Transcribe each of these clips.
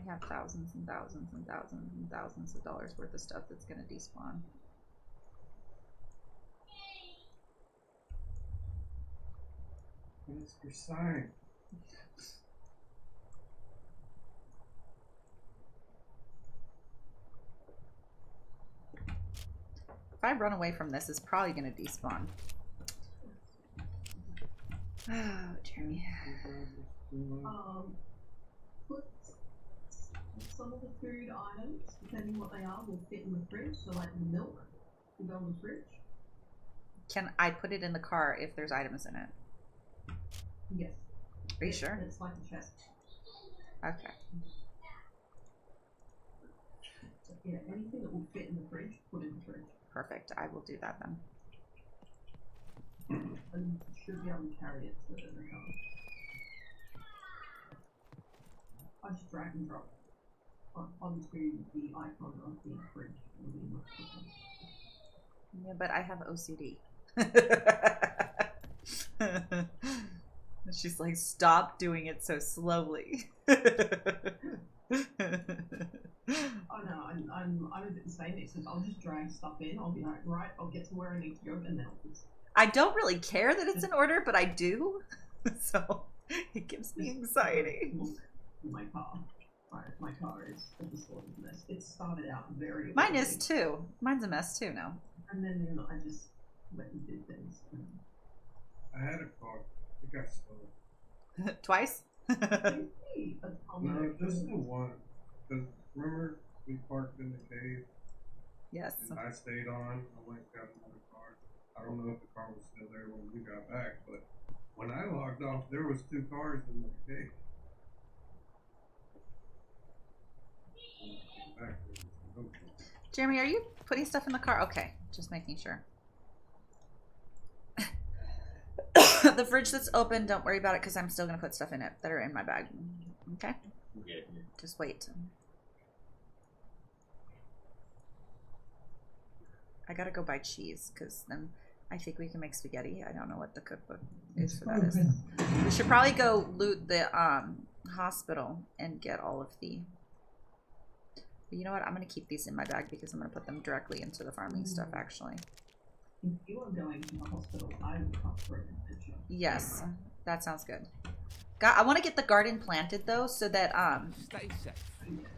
have thousands and thousands and thousands and thousands of dollars worth of stuff that's gonna despawn. What's your sign? If I run away from this, it's probably gonna despawn. Oh, Jeremy. Put some of the food items, depending what they are, will fit in the fridge. So like the milk will go in the fridge. Can I put it in the car if there's items in it? Yes. Are you sure? It's like a chest. Okay. So, yeah, anything that will fit in the fridge, put in the fridge. Perfect. I will do that then. And you should be able to carry it so that it comes. I just drag and drop onto the icon of the fridge. Yeah, but I have OCD. She's like, stop doing it so slowly. Oh no, I'm a bit the same. Except I'll just drag stuff in. I'll be like, right, I'll get to where I need to go, and then I'll just. I don't really care that it's in order, but I do. So it gives me anxiety. My car. Right, my car is a disordered mess. It started out very. Mine is too. Mine's a mess too now. And then I just went and did things. I had a car. It got stolen. Twice? No, just the one. Because remember, we parked in the cave? Yes. And I stayed on. I went and got another car. I don't know if the car was still there when we got back, but when I logged off, there was 2 cars in the cave. Jeremy, are you putting stuff in the car? Okay, just making sure. The fridge that's open, don't worry about it because I'm still going to put stuff in it that are in my bag. Okay? Yeah. Just wait. I got to go buy cheese because then I think we can make spaghetti. I don't know what the cookbook is for that. We should probably go loot the hospital and get all of the... But you know what? I'm going to keep these in my bag because I'm going to put them directly into the farming stuff, actually. If you are going to the hospital, I will come for an adventure. Yes, that sounds good. I want to get the garden planted, though, so that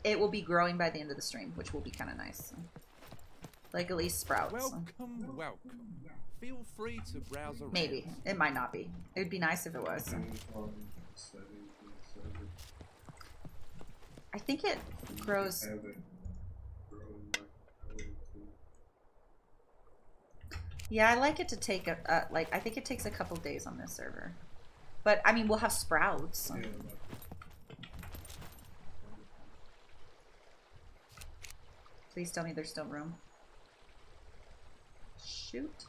it will be growing by the end of the stream, which will be kind of nice. Like, at least sprouts. Welcome, welcome. Feel free to browse around. Maybe. It might not be. It would be nice if it was. I think it grows... Yeah, I like it to take a like. I think it takes a couple days on this server, but I mean we'll have sprouts. Yeah, Please tell me there's still room. Shoot!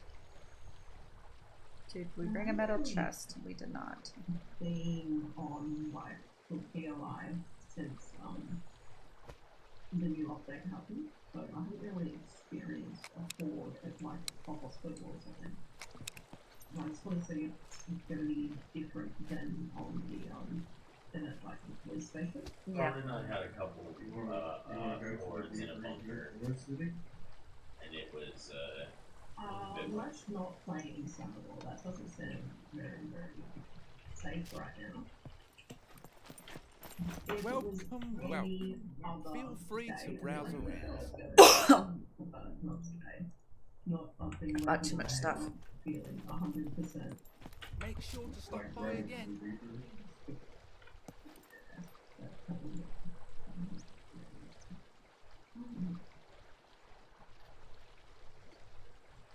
Did we bring a metal chest? We did not. Being on like PLI since the new update happened, so I haven't really experienced a horde at like a hospital or something. I just want to see if it's going to be different than on the than at like the police station. Yeah. Carlin and I had a couple hordes in a bunker, and it was Let's not play inside the wall. That doesn't sound very, very safe right now. If Welcome, welcome. Feel free to browse around. Not too much stuff. Feeling 100%. Make sure to stop by again.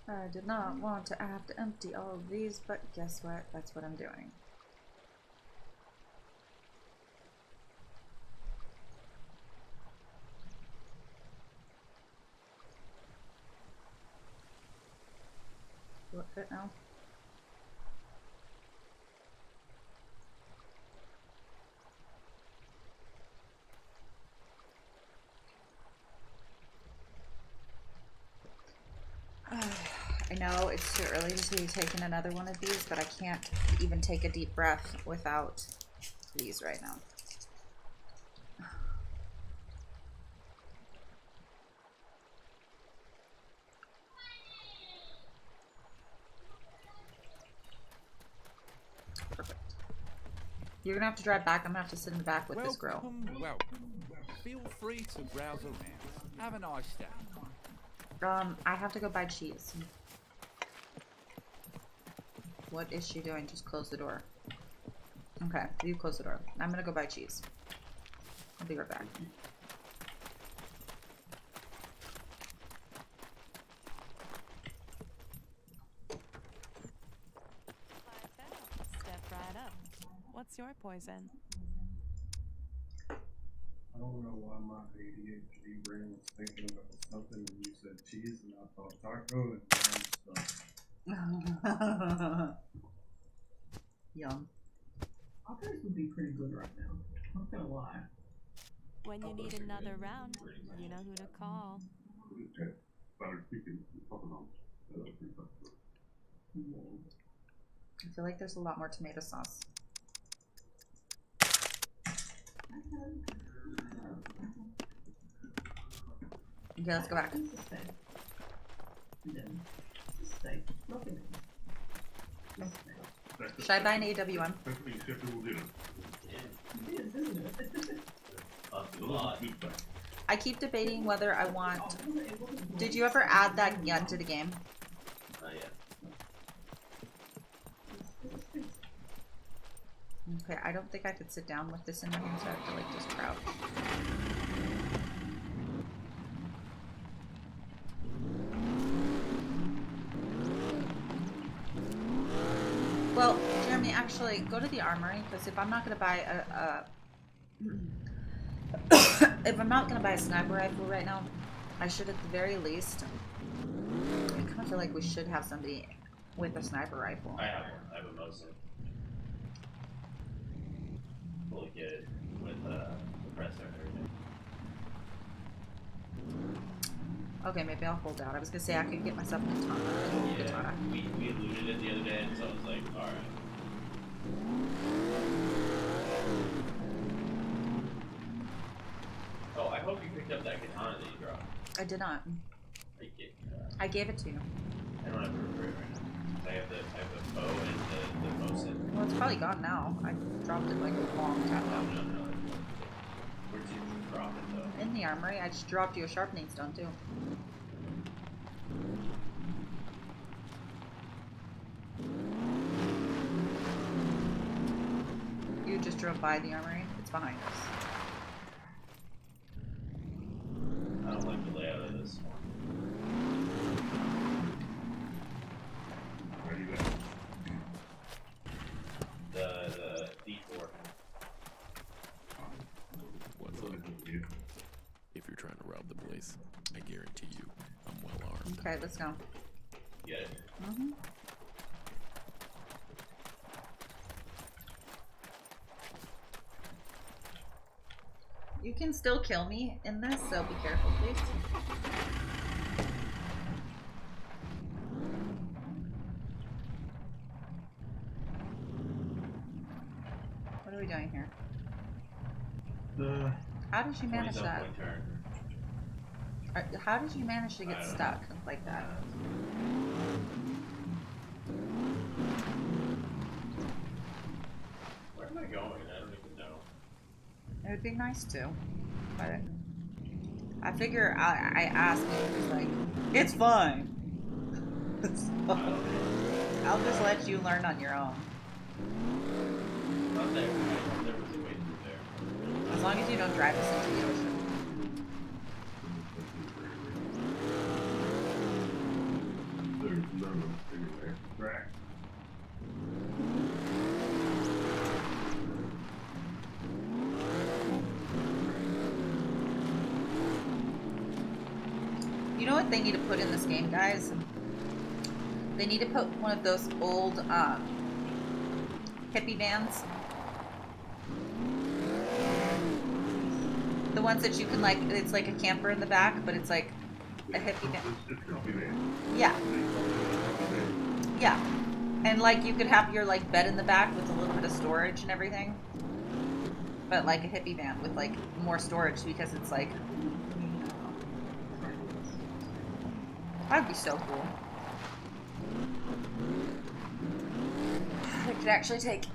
I did not want to have to empty all of these, but guess what? That's what I'm doing. Will it fit now? I know it's too early to be taking another one of these, but I can't even take a deep breath without these right now. You're gonna have to drive back. I'm gonna have to sit in the back with this girl. Welcome. Feel free to browse around. Have a nice day. I have to go buy cheese. What is she doing? Just close the door. Okay, you close the door. I'm gonna go buy cheese. I'll be right back. Step right up. What's your poison? I don't know why my ADHD brain was thinking about something when you said cheese, and I thought taco and stuff. Yum. Tacos would be pretty good right now. Not gonna lie. When you need another round, you know who to call. I feel like there's a lot more tomato sauce. Okay, let's go back. Should I buy an AWM? I keep debating whether I want... Did you ever add that gun to the game? Not yet. Okay, I don't think I could sit down with this in my hand, so I have to like just crouch. Well, Jeremy, actually, go to the armory, because if I'm not going to buy if I'm not going to buy a sniper rifle right now, I should at the very least... I kind of feel like we should have somebody with a sniper rifle. I have one. I have a Mosin. Fully good with the compressor and everything. Okay, maybe I'll hold out. I was going to say I could get myself a katana. Yeah, Katana. we looted it the other day, so I was like, alright. Oh, I hope you picked up that katana that you dropped. I did not. I I gave it to you. I don't have to refer it right now. I have the bow and the Mosin. Well, it's probably gone now. I dropped it like a long time ago. No. Where'd you drop it though? In the armory, I just dropped you a sharpening stone too. You just drove by the armory. It's behind us. I don't like the layout of this one. Where are you at? The D4. What's up? If you're trying to rob the place, I guarantee you, I'm well armed. Okay, let's go. Get it? Mm-hmm. You can still kill me in this, so be careful, please. What are we doing here? How did you manage that? How did you manage to get stuck like that? Where am I going? I don't even know. It would be nice to, but I figure I asked and he's like, it's fine. So, I'll just let you learn on your own. Not there. There was a way through there. As long as you don't drive us into the ocean. There's none anywhere. Track. You know what they need to put in this game, guys? They need to put one of those old hippie vans. The ones that you can like, it's like a camper in the back, but it's like a hippie van. Yeah. Yeah. And like you could have your like bed in the back with a little bit of storage and everything. But like a hippie van with like more storage because it's like, that'd be so cool. It could actually take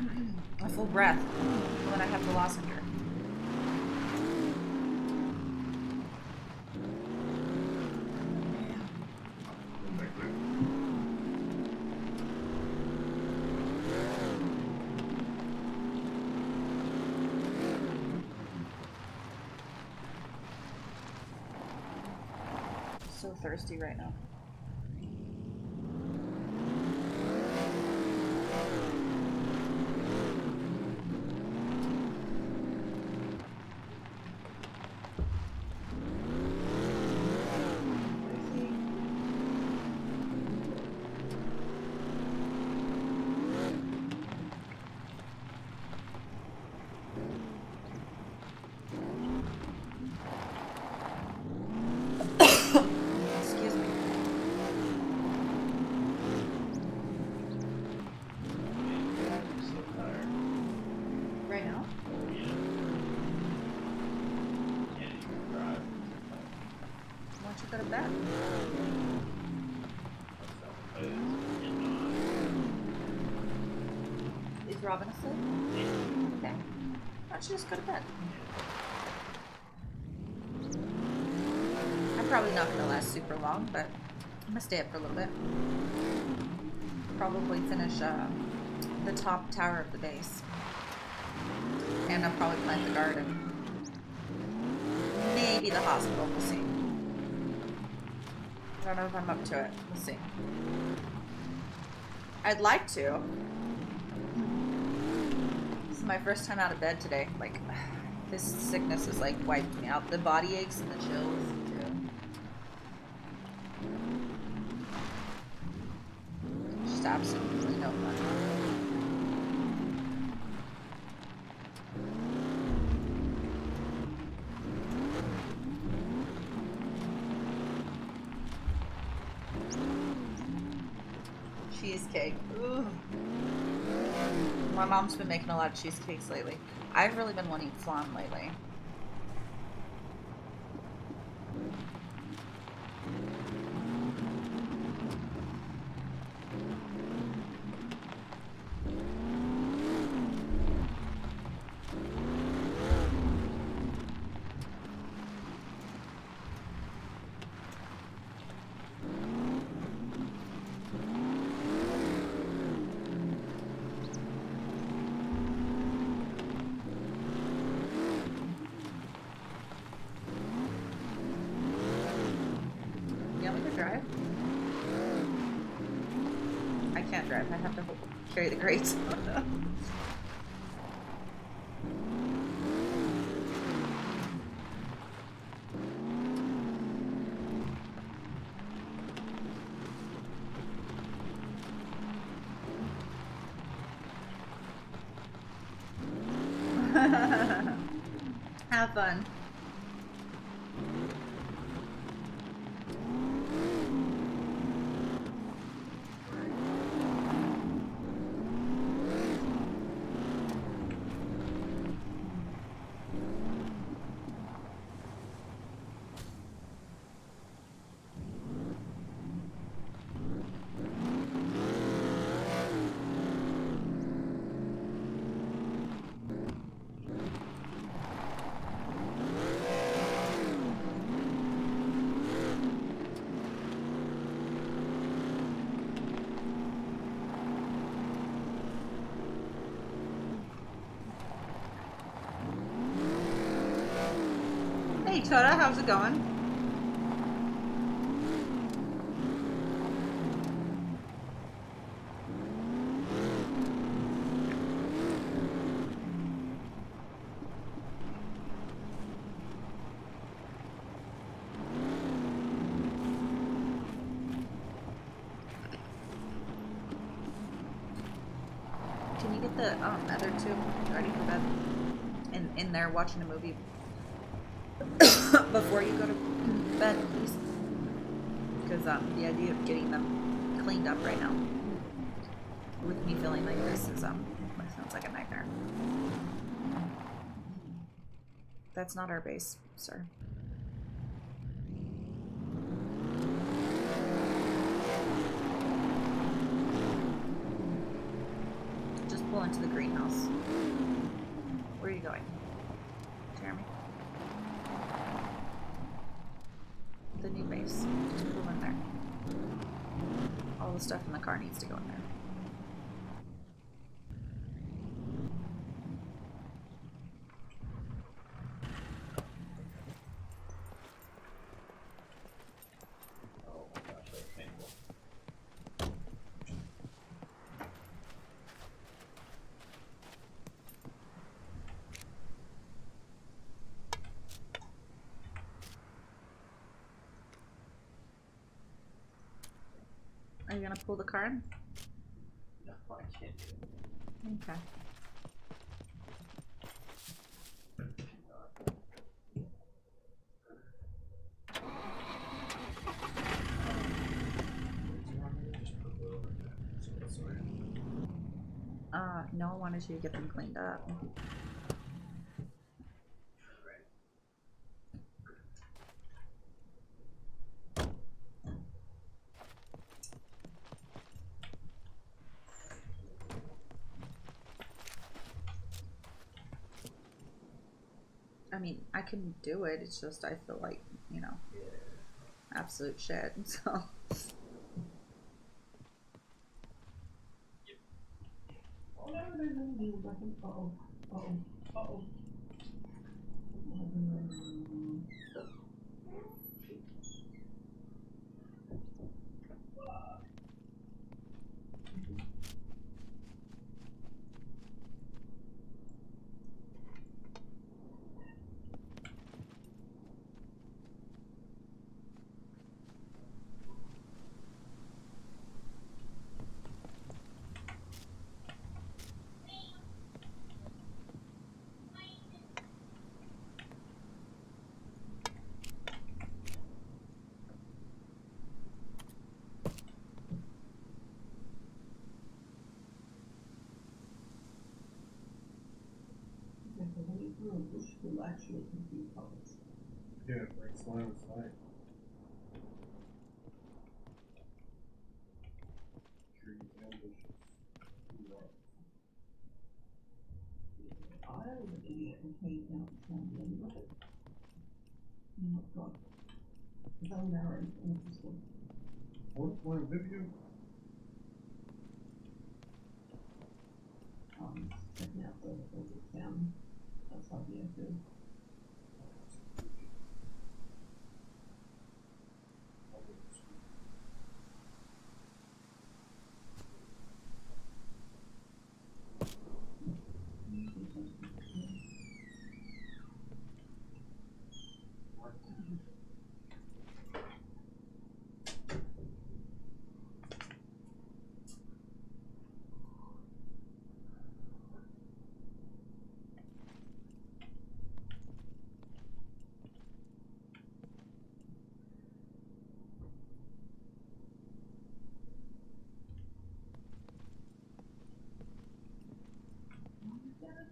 a full breath when I have the lassenger. So thirsty right now. Go to bed. Is Robin asleep? Okay. Why don't you just go to bed? I'm probably not going to last super long, but I'm going to stay up for a little bit. Probably finish the top tower of the base. And I'll probably plant the garden. Maybe the hospital, we'll see. I don't know if I'm up to it. We'll see. I'd like to. This is my first time out of bed today. Like, this sickness has like wiped me out. The body aches and the chills too. Just absolutely no fun. Cheesecake. Ooh. My mom's been making a lot of cheesecakes lately. I've really been wanting flan lately. Drive? I can't drive. I have to carry the grates. Have fun. Hey Toda, how's it going? Can you get the other two ready for bed? In there watching a movie before you go to bed, please. Because the idea of getting them cleaned up right now, with me feeling like this is sounds like a nightmare. That's not our base, sir. Just pull into the greenhouse. house. Where are you going? Jeremy? The new base. Just put them in there. All the stuff in the car needs to go in there. Are you gonna pull the car in? No, I can't do it. Okay. No, I wanted you to get them cleaned up. I mean, I can do it, it's just I feel like, you know, absolute shit, so. Will actually compute colors. Yeah, like slime is light. Trees and bushes. I was an idiot and came out and found the end of it. Oh my god. Though narrow and interesting. One video? Checking out the town outside the airfield.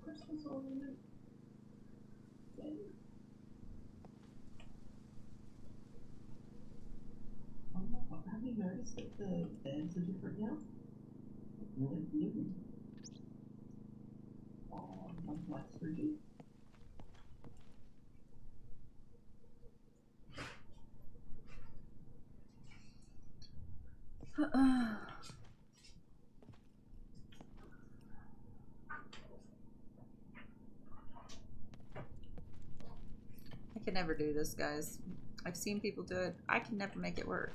Christmas ornament. Oh my god, have you noticed that the beds are different now? They're blue. Oh, much like Scrooge. I can never do this, guys. I've seen people do it. I can never make it work.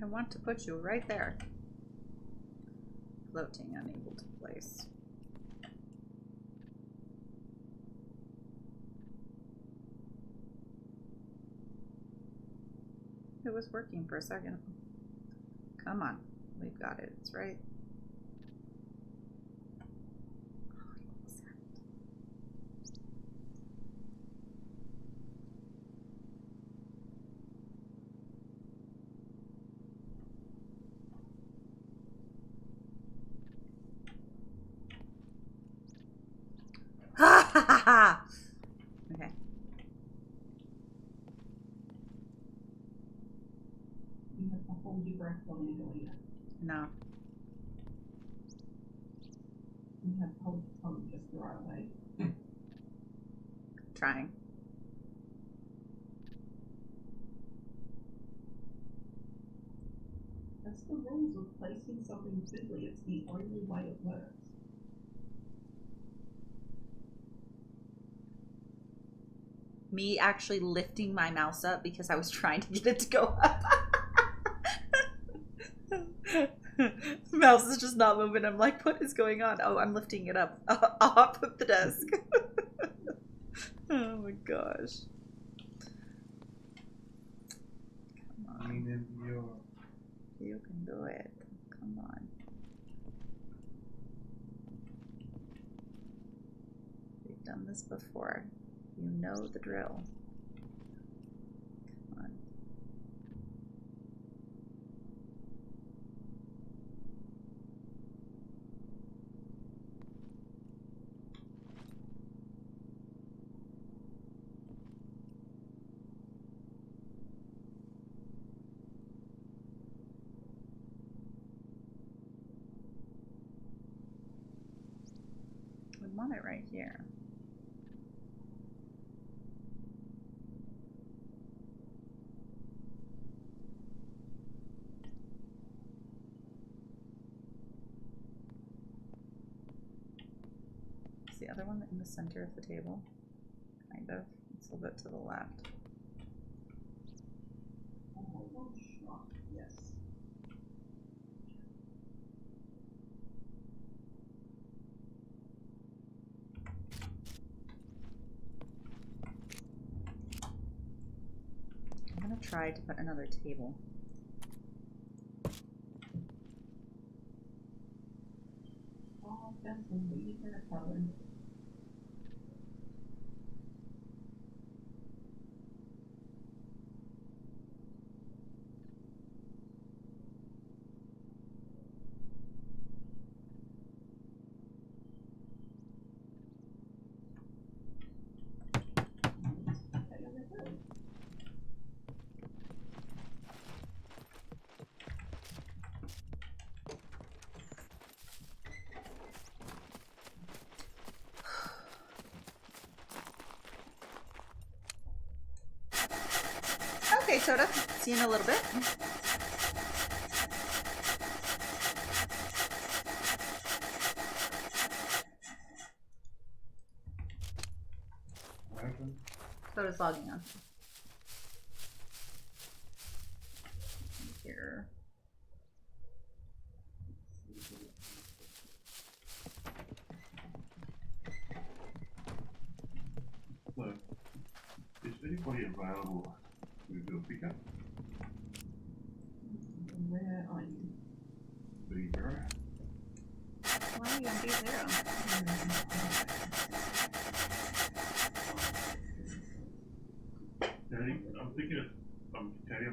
I want to put you right there. Floating, unable to place. it was working for a second. Come on. We've got it. It's right. Ha ha ha ha! Okay. You have to hold your breath while you're doing it. No. You have to hold your tongue just the right way. Trying. That's the rules of placing something fiddly. It's the only way it works. Me actually lifting my mouse up because I was trying to get it to go up. Mouse is just not moving. I'm like, what is going on? Oh, I'm lifting it up off of the desk. Oh my gosh. Come on. You can do it. Come on. We've done this before. You know the drill. Come on. We want it right here. Is the other one in the center of the table? Kind of. It's a little bit to the left. Oh, yes. I'm gonna try to put another table. Oh, that's a weed in a cupboard. Okay, Soda. See you in a little bit. Soda's logging on. Here. So, is anybody available to do a pickup? Where are you? B0? Why are you on B0? Daddy, I'm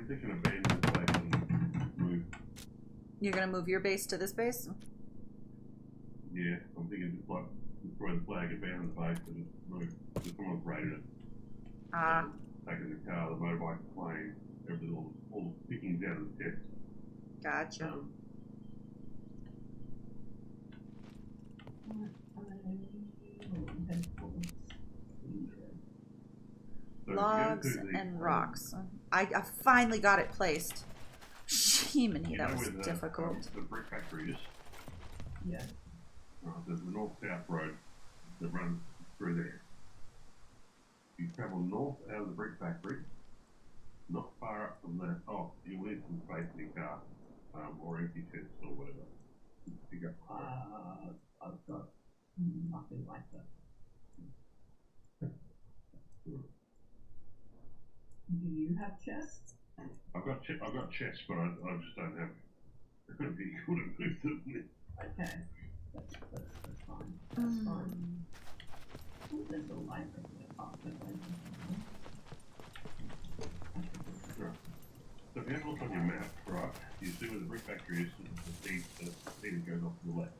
thinking of being in this place and move. You're gonna move your base to this base? Yeah, I'm thinking just like destroy the flag, abandon the base, and just move. Just someone's raided it. Ah. Taking the car, the motorbike, the plane, everything, all the pickings out of the chest. Gotcha. Logs and rocks. I finally got it placed. Shiminy, that was difficult. The brick factory is. Yeah. There's the north-south road that runs through there. You travel north out of the brick factory, not far up from there. Oh, you'll need some space in your car, or empty chests or whatever. Pick up. I've got nothing like that. Do you have chests? I've got chests, but I just don't have vehicle to move them with. Okay. That's fine. That's fine. Oh, there's a light over there. Oh, there's a light. Right. So if you have a look on your map, right, you see where the brick factory is, the seed goes off to the left.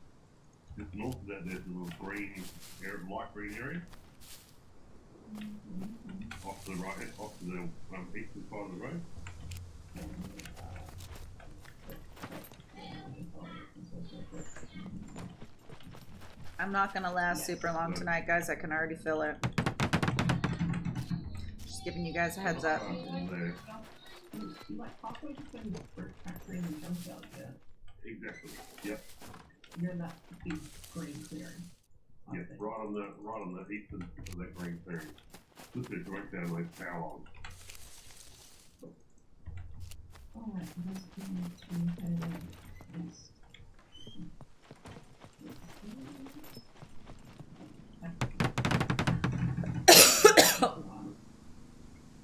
Just north of that, there's a little green area, light green area. Off to the right, off to the eastern side of the road. I'm not gonna last super long tonight, guys. I can already feel it. Just giving you guys a heads up. Like halfway between the brick factory and the junkyard, yeah? Exactly. Yep. You're in that big green clearing. Yeah, right on the eastern of that green clearing. Just to direct down those power lines. Alright, let's go to head east.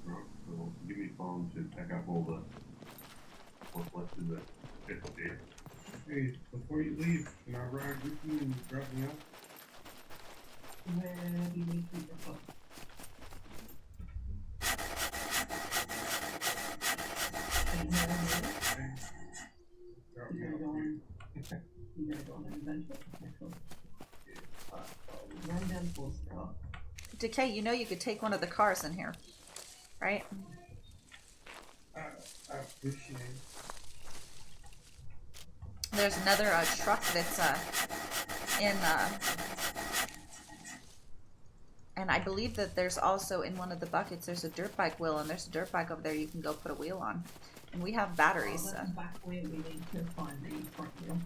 Right, so give me time to pack up all the what's left in the chest there. Hey, before you leave, can I ride with you and drop me off? Where do you need to drop off? Drop me You're off. gonna go on an adventure? Okay, cool. Alright, so run down full stop. Decay, you know you could take one of the cars in here, right? I appreciate it. There's another truck that's in and I believe that there's also in one of the buckets there's a dirt bike wheel, and there's a dirt bike over there you can go put a wheel on, and we have batteries. That's back where we need to find the front wheel.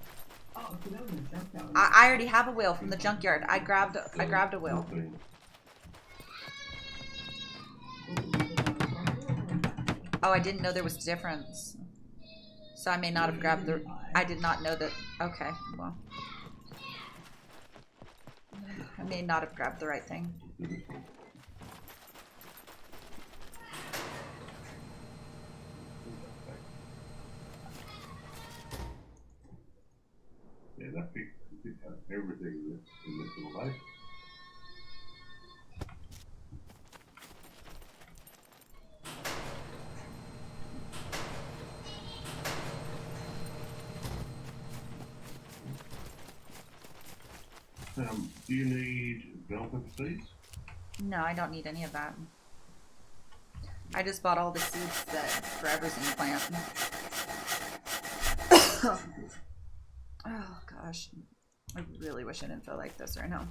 Oh, if you go in the junkyard. I already have a wheel from the junkyard. I grabbed a wheel. Oh, I didn't know there was a difference. So I may not have grabbed the... I did not know that... Okay, well. I may not have grabbed the right thing. Yeah, that big everything in this little life. Do you need bell pepper seeds? No, I don't need any of that. I just bought all the seeds that forever's in the plant. Oh gosh, I really wish I didn't feel like this right now.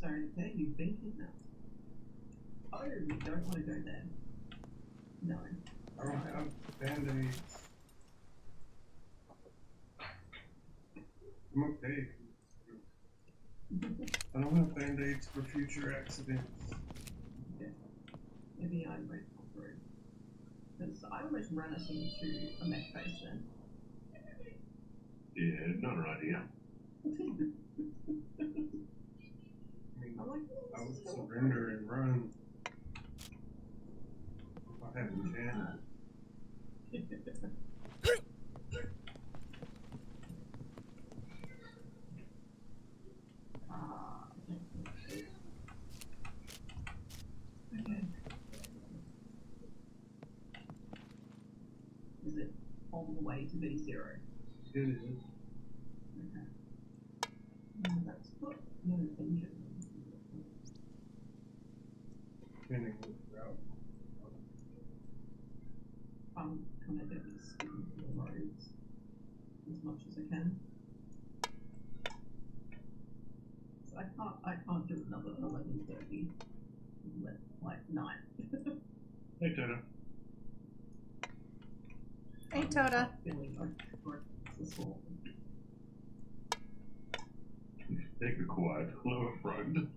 Sorry, okay, you've been kidnapped. Oh, you don't want to go there. No. I don't have band-aids. I'm okay. I don't have band-aids for future accidents. Okay. Maybe I won't come through. Because I almost ran us into a mech base then. Yeah, not an idea. I'm like, I would surrender and run if I had the chance. Okay. Is it on the way to B0? It is. Okay. That's got no engine. Depending on the route. I'm kind of going to be skipping the roads as much as I can. So I can't do another 11:30. Like 9. Hey, Toto. Hey, Tota. Feeling like for this whole. Take a quiet lower front.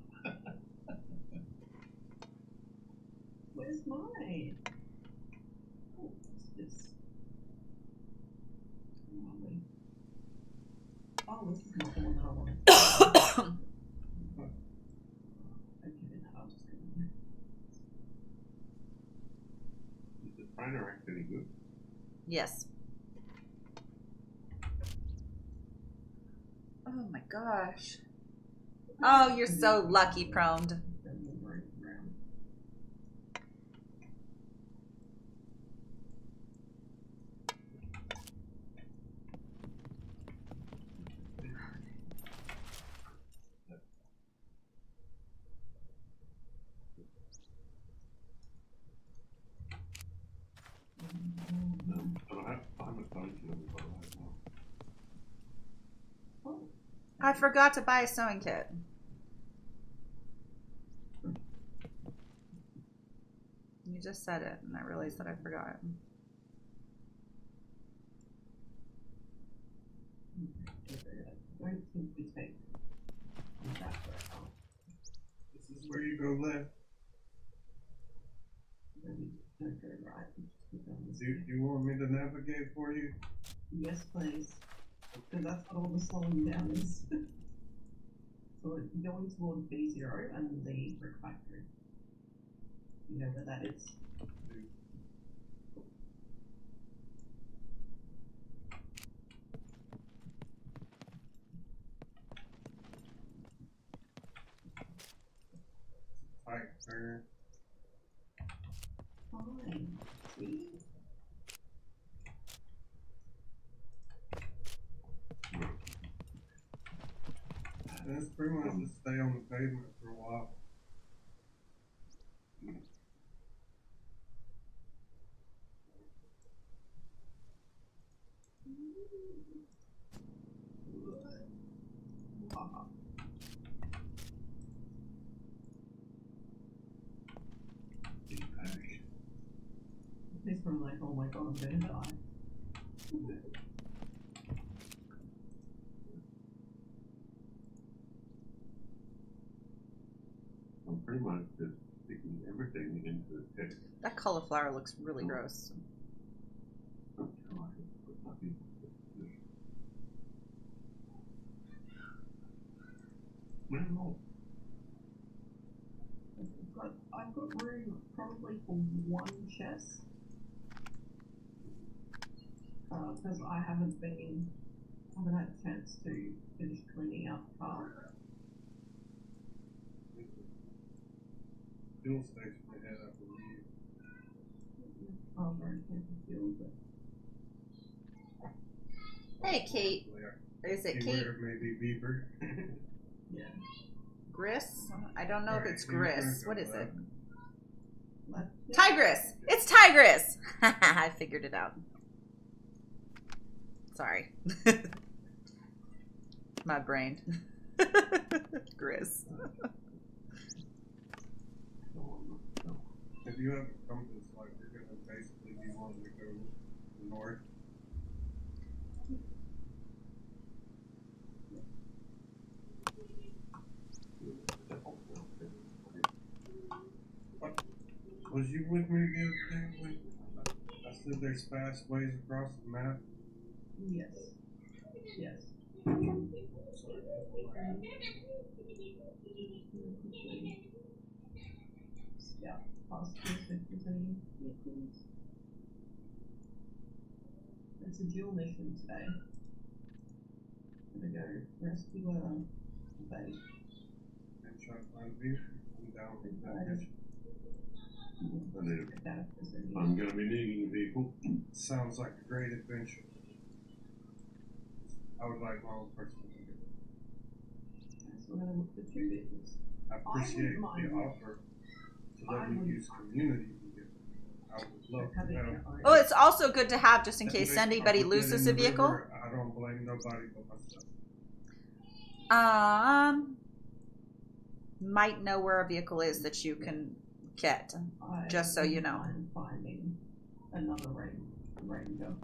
Where's mine? Oh, what's this? Oh, this is not the one that I wanted. Okay, now I'll just go in there. Is the trainer act any good? Yes. Oh my gosh. Oh, you're so lucky, Proned. I forgot to buy a sewing kit. You just said it, and I realized that I forgot. This is where you go left. Do you want me to navigate for you? Yes, please. Because that's what all the slowing down is. So going toward B0 and the brick factory. You know where that is? Tight turn. Fine. See? That's pretty much just stay on the pavement for a while. He's from like, oh my god, I'm gonna die. I'm pretty much just sticking everything into the text. That cauliflower looks really gross. I've got room probably for one chest. Because I haven't had a chance to finish cleaning out the car. Fuel station ahead, I believe. Oh, very careful fuel, but Hey, Kate. Is it Kate? Maybe Beaver. yeah. Gris? I don't know if it's Gris. What is it? Left. Tigress! It's Tigress! I figured it out. Sorry. My brain. Gris. If you have a compass, like, you're gonna basically be wanting to go north. Was you with me the other day when I said there's fast ways across the map? Yes. Yes. Yeah, past if there's any vehicles. It's a dual mission today. I'm gonna go rescue a bait. And try to find a vehicle. I'm down with that. I'm going to be needing a vehicle. Sounds like a great adventure. I would like my own personal vehicle. So we're going to look for 2 vehicles. I appreciate the offer to let me use community vehicle. I would love to have. Oh, it's also good to have just in case anybody loses a vehicle. I don't blame nobody but myself. Might know where a vehicle is that you can get, just so you know. I'm finding another ranger.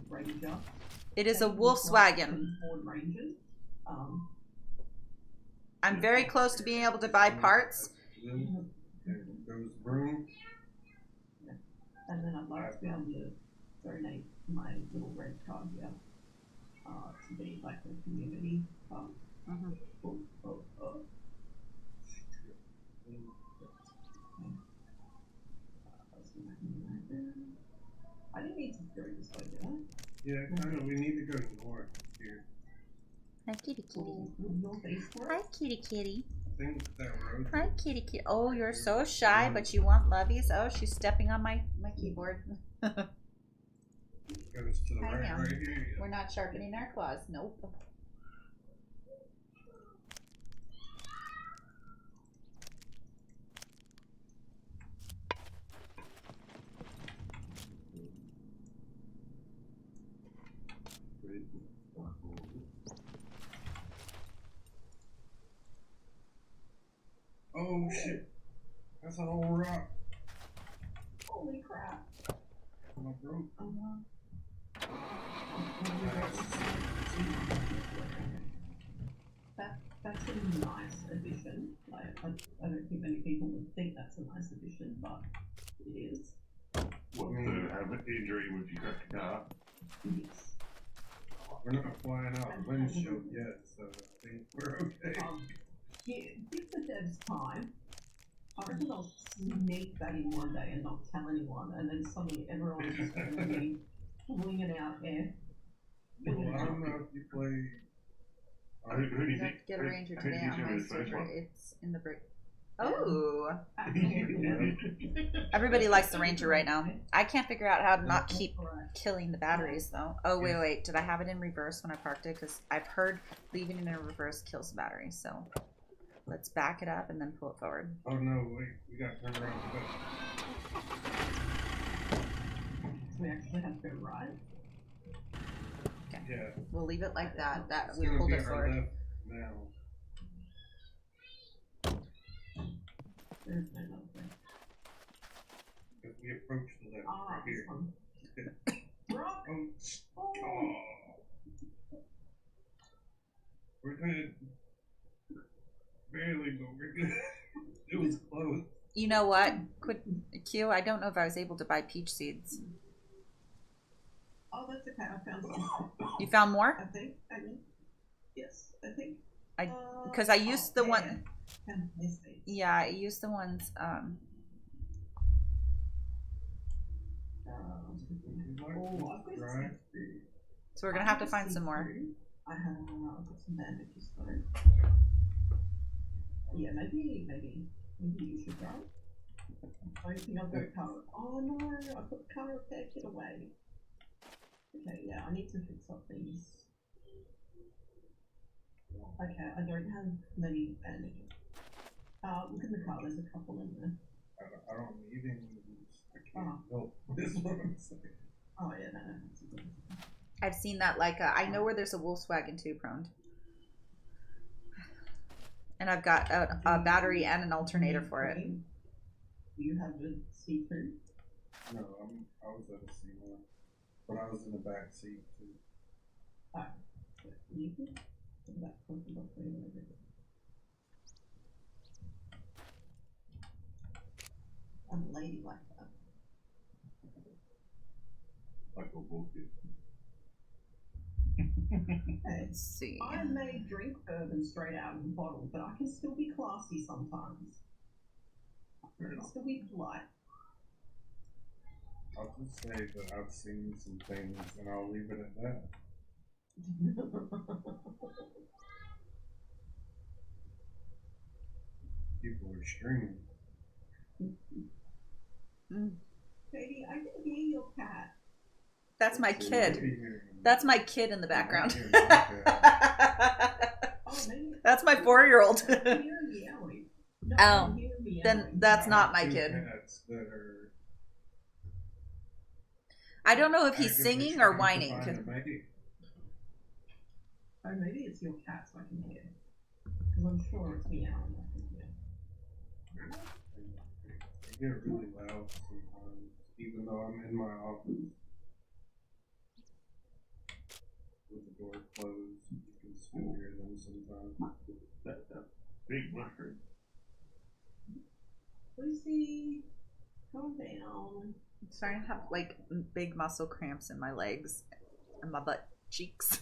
It is a taking Volkswagen. Ford Rangers. I'm very close to being able to buy parts. Goes room. And then I'd like to be able to donate my little red card here to be like a community card. I didn't need to go this way, did I? Yeah, kind of. We need to go north here. Hi, kitty kitty. Northeast. Hi, kitty kitty. I think that road. Hi, kitty kitty. Oh, you're so shy, but you want lovies. Oh, she's stepping on my keyboard. Goes to the Hi, right, ma'am. right here. Yeah. We're not sharpening our claws. Nope. Oh shit! That's a whole rock. Holy crap. My broke. That's a nice addition. Like, I don't think many people would think that's a nice addition, but it is. What, to have an injury when you crash the car? Yes. We're not flying out the windshield yet, so I think we're okay. Give the devs time. I reckon I'll sneak that in one day and not tell anyone, and then suddenly everyone's just going to be pulling it out there. Well, I don't know if you play. Who do you You have think? to get a ranger today on my server. It's in the brick. Oh, everybody likes the ranger right now. I can't figure out how to not keep killing the batteries though. Oh wait, did I have it in reverse when I parked it? Because I've heard leaving it in reverse kills the battery. So let's back it up and then pull it forward. Oh no, wait, we got to turn around. We actually have to go right. Okay. Yeah. We'll leave it like that. That It's we gonna pulled be it our forward. left now. There's no love there. If we approach the left right This here. one. Rock! Oh. We're good. Barely, but we're good. It was close. You know what? Q, I don't know if I was able to buy peach seeds. Oh, that's okay. I found some. You found more? I think. Yes, I think. Because I used the one. And this is. Yeah, I used the ones. Oh, I've got some Right. food. So we're gonna have to find some more. I have I've got some bandages though. Yeah, maybe you should go. I don't think I've got a car. Oh no, I put the car repair kit away. Okay, yeah, I need to fix up these. Okay, I don't have many bandages. Look in the car, there's a couple in there. I don't need any of these. I can't help this one. Oh yeah, no, that's a good one. I've seen that. Like, I know where there's a Volkswagen too, prone. And I've got a battery and an alternator for it. Do you have a C2? No, I was at a C1, but I was in the back seat too. Alright, so you can put that something up for you whenever. I'm a lady like that. Like a bullshit. Let's see. I may drink bourbon straight out of the bottle, but I can still be classy sometimes. I can still be polite. I'll just say that I've seen some things, and I'll leave it at that. People are streaming. Katie, I can hear your cat. That's my kid. That's my kid in the background. Oh, maybe That's my 4-year-old. I can hear him yelling. No, I Oh, can hear him yelling. then that's not my Two kid. cats that are I don't know if he's actively singing or trying to whining. find a mate. Oh, maybe it's your cat so I can hear. Because I'm sure it's meowing. I can hear. They get really loud sometimes, even though I'm in my office. door closed. You can still hear them sometimes. That's a big mushroom. Lucy, calm down. I'm starting to have like big muscle cramps in my legs and my butt cheeks.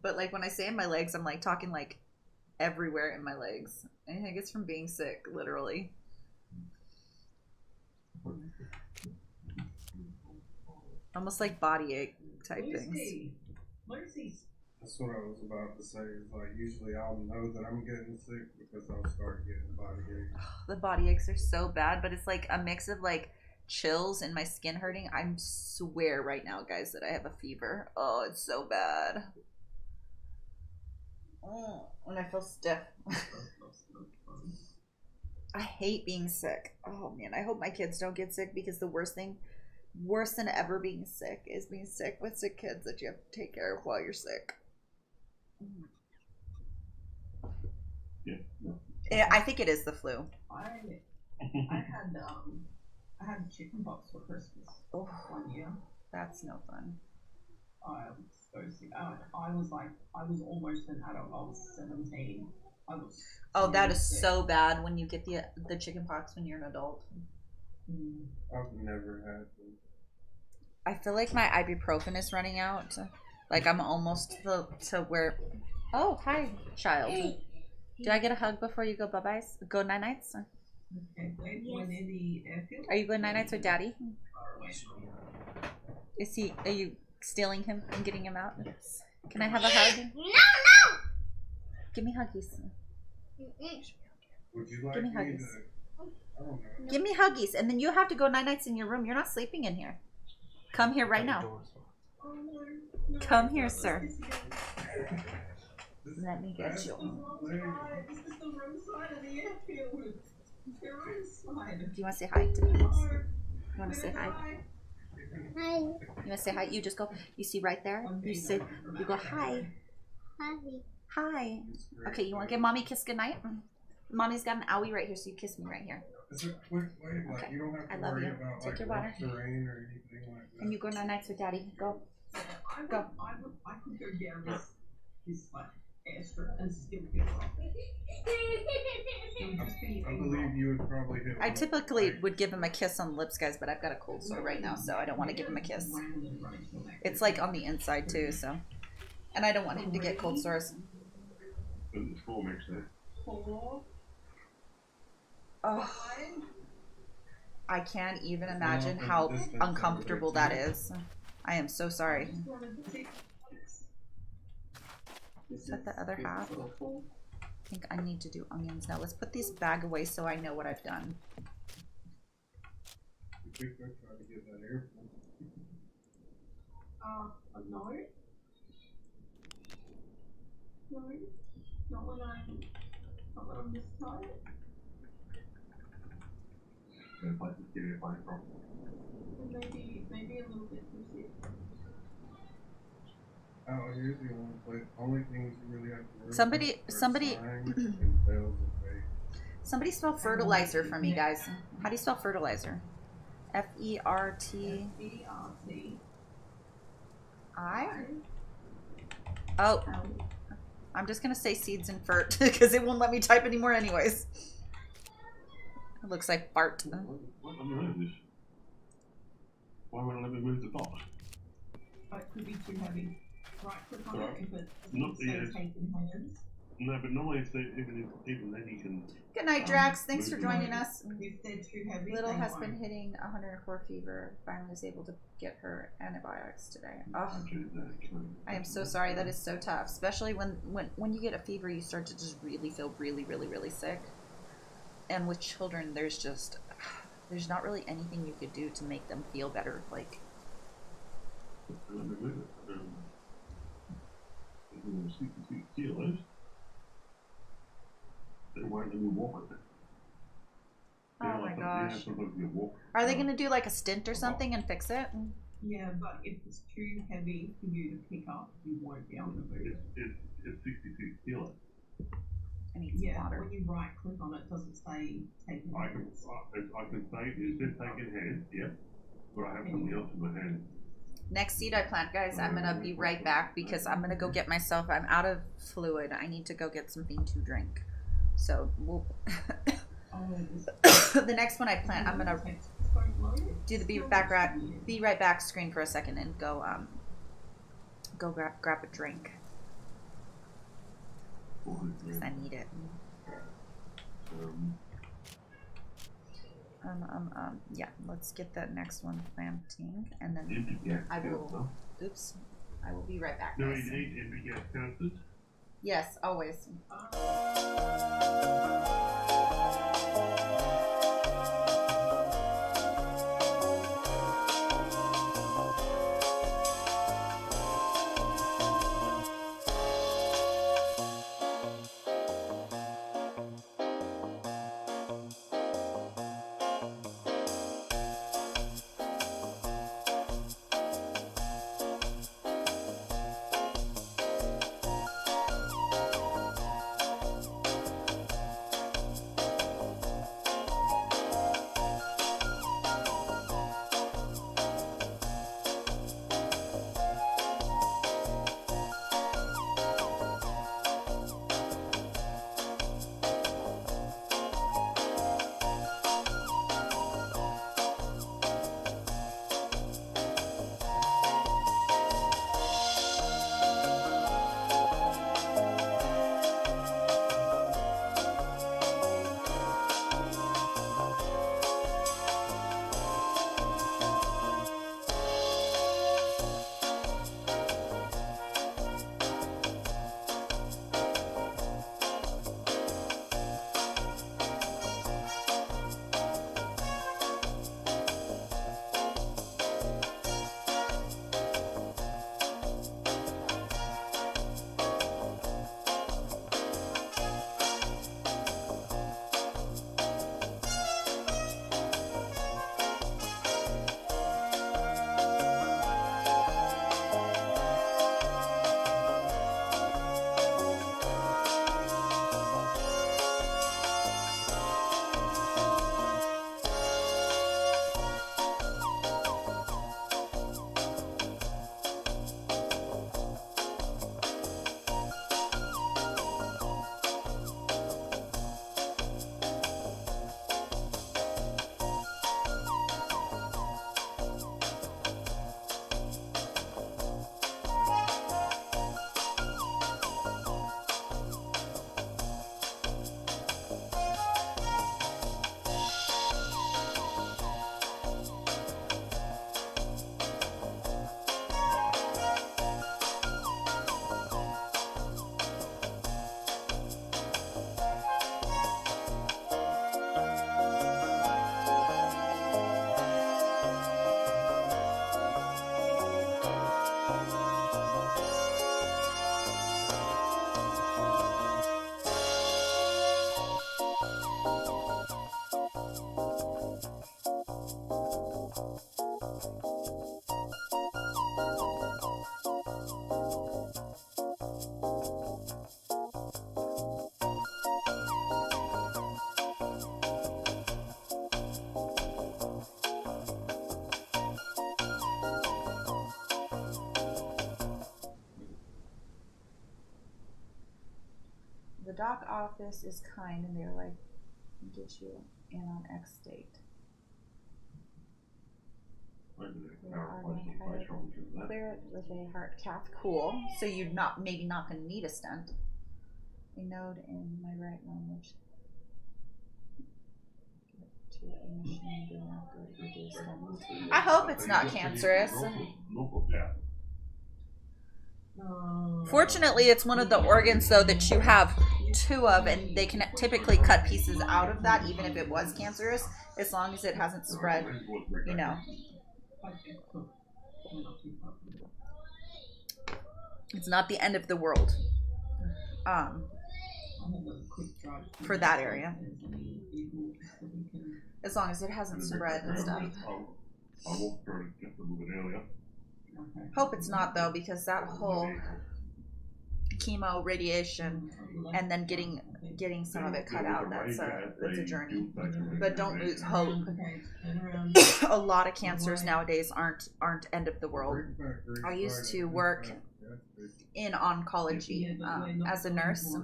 But like when I say in my legs, I'm like talking like everywhere in my legs. I think it's from being sick, literally. Almost like body ache type things. Lucy's. That's what I was about to say. Is like usually I'll know that I'm getting sick because I'll start getting body aches. The body aches are so bad, but it's like a mix of like chills and my skin hurting. I swear right now, guys, that I have a fever. Oh, it's so bad. Oh, and I feel stiff. I hate being sick. Oh man, I hope my kids don't get sick because the worst thing, worse than ever being sick, is being sick with sick kids that you have to take care of while you're sick. Yeah, I think it is the flu. I had chicken pox for Christmas 1 year. That's no fun. I was so sick. I was almost an adult. I was 17. Oh, that is sick. So bad when you get the chicken pox when you're an adult. I've never had them. I feel like my ibuprofen is running out. Like I'm almost to where. Oh, hi, child. Do I get a hug before you go bye-byes? Go night-nights? Okay, when in the airfield? Are you going night-nights with Daddy? Are you stealing him and getting him out? Can I have a hug? No! Give me huggies. Would you like Give me me huggies. to... I don't know. Give me huggies, and then you have to go night-nights in your room. You're not sleeping in here. Come here right now. Come here, sir. Let me get you. This is the wrong side of the airfield. The wrong side. Do you want to say hi to me? You want to say hi? Hi. You want to say hi? You just go. You see right there? You go hi. Hi. Hi. Okay, you want to give mommy a kiss goodnight? Mommy's got an owie right here, so you kiss me right here. Wait, like Okay. you don't have to I love worry you. about Take like your water. terrain or anything like that. And you go night-nights with Daddy. Go. Go. I could go down this like airstrip and still get rocked. I believe you would probably hit. I typically would give him a kiss on the lips, guys, but I've got a cold sore right now, so I don't want to give him a kiss. It's like on the inside too, so. And I don't want him to get cold sores. Oh, I can't even imagine how uncomfortable that is. I am so sorry. Is that the other half? I think I need to do onions now. Let's put this bag away so I know what I've done. No. No. Not when I'm just tired. Maybe a little bit too sick. Oh, here's the only things you really have to worry Somebody spell fertilizer for me, guys. How do you spell fertilizer? F-E-R-T. I? Oh. I'm just gonna say seeds and fert because it won't let me type anymore anyways. It looks like fart. Why won't I let me move the box? It could be too heavy. Right click on it if it Not says take in hands. No, but normally it's even then you can. Good night, Drax. Thanks for joining us. If they're too heavy, Little has been hitting 104 fever. Finally was able to get her antibiotics today. Oh, I am so sorry. That is so tough, especially when you get a fever, you start to just really feel really sick. And with children, there's not really anything you could do to make them feel better. Like. Kilos. They won't let me walk with it. Oh my gosh. Are they going to do like a stint or something and fix it? Yeah, but if it's too heavy for you to pick up, you won't be able to move. It's 66 kilos. I need some water. When you right click on it, does it say taking hands? I can say it says taking hands, yep. But I have something else in my hand. Next seed I plant, guys, I'm gonna be right back because I'm gonna go get myself. I'm out of fluid. I need to go get something to drink. So we'll the next one I plant, I'm gonna do the be right back screen for a second and go grab a drink because I need it. Yeah, let's get that next one planting, and then I will. Oops, I will be right back. No, you need NPS canisters? Yes, always. The doc office is kind, and they're like, get you in on X date. Clear it with a heart cath. Cool. So you're maybe not going to need a stent. A node in my right lung, which to a machine do not go to reduce them. I hope it's not cancerous. Fortunately, it's one of the organs though that you have two of, and they can typically cut pieces out of that, even if it was cancerous, as long as it hasn't spread, you know. It's not the end of the world for that area, as long as it hasn't spread and stuff. Hope it's not though, because that whole chemo, radiation, and then getting some of it cut out. That's a journey. But don't lose hope. A lot of cancers nowadays aren't end of the world. I used to work in oncology as a nurse.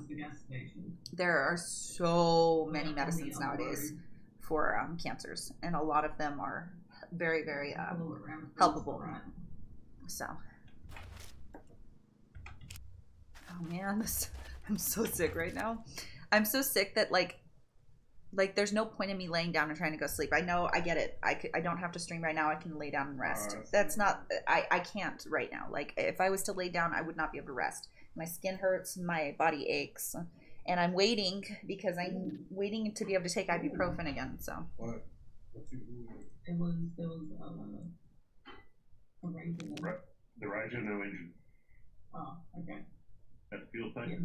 There are so many medicines nowadays for cancers, and a lot of them are very, very helpable. So, oh man, I'm so sick right now. I'm so sick that like there's no point in me laying down and trying to go sleep. I know, I get it. I don't have to stream right now. I can lay down and rest. That's not, I can't right now. Like if I was to lay down, I would not be able to rest. My skin hurts, my body aches, and I'm waiting because I'm waiting to be able to take ibuprofen again. So. What? There was a ranking. The Raja no engine. Oh, okay. That's fuel tank?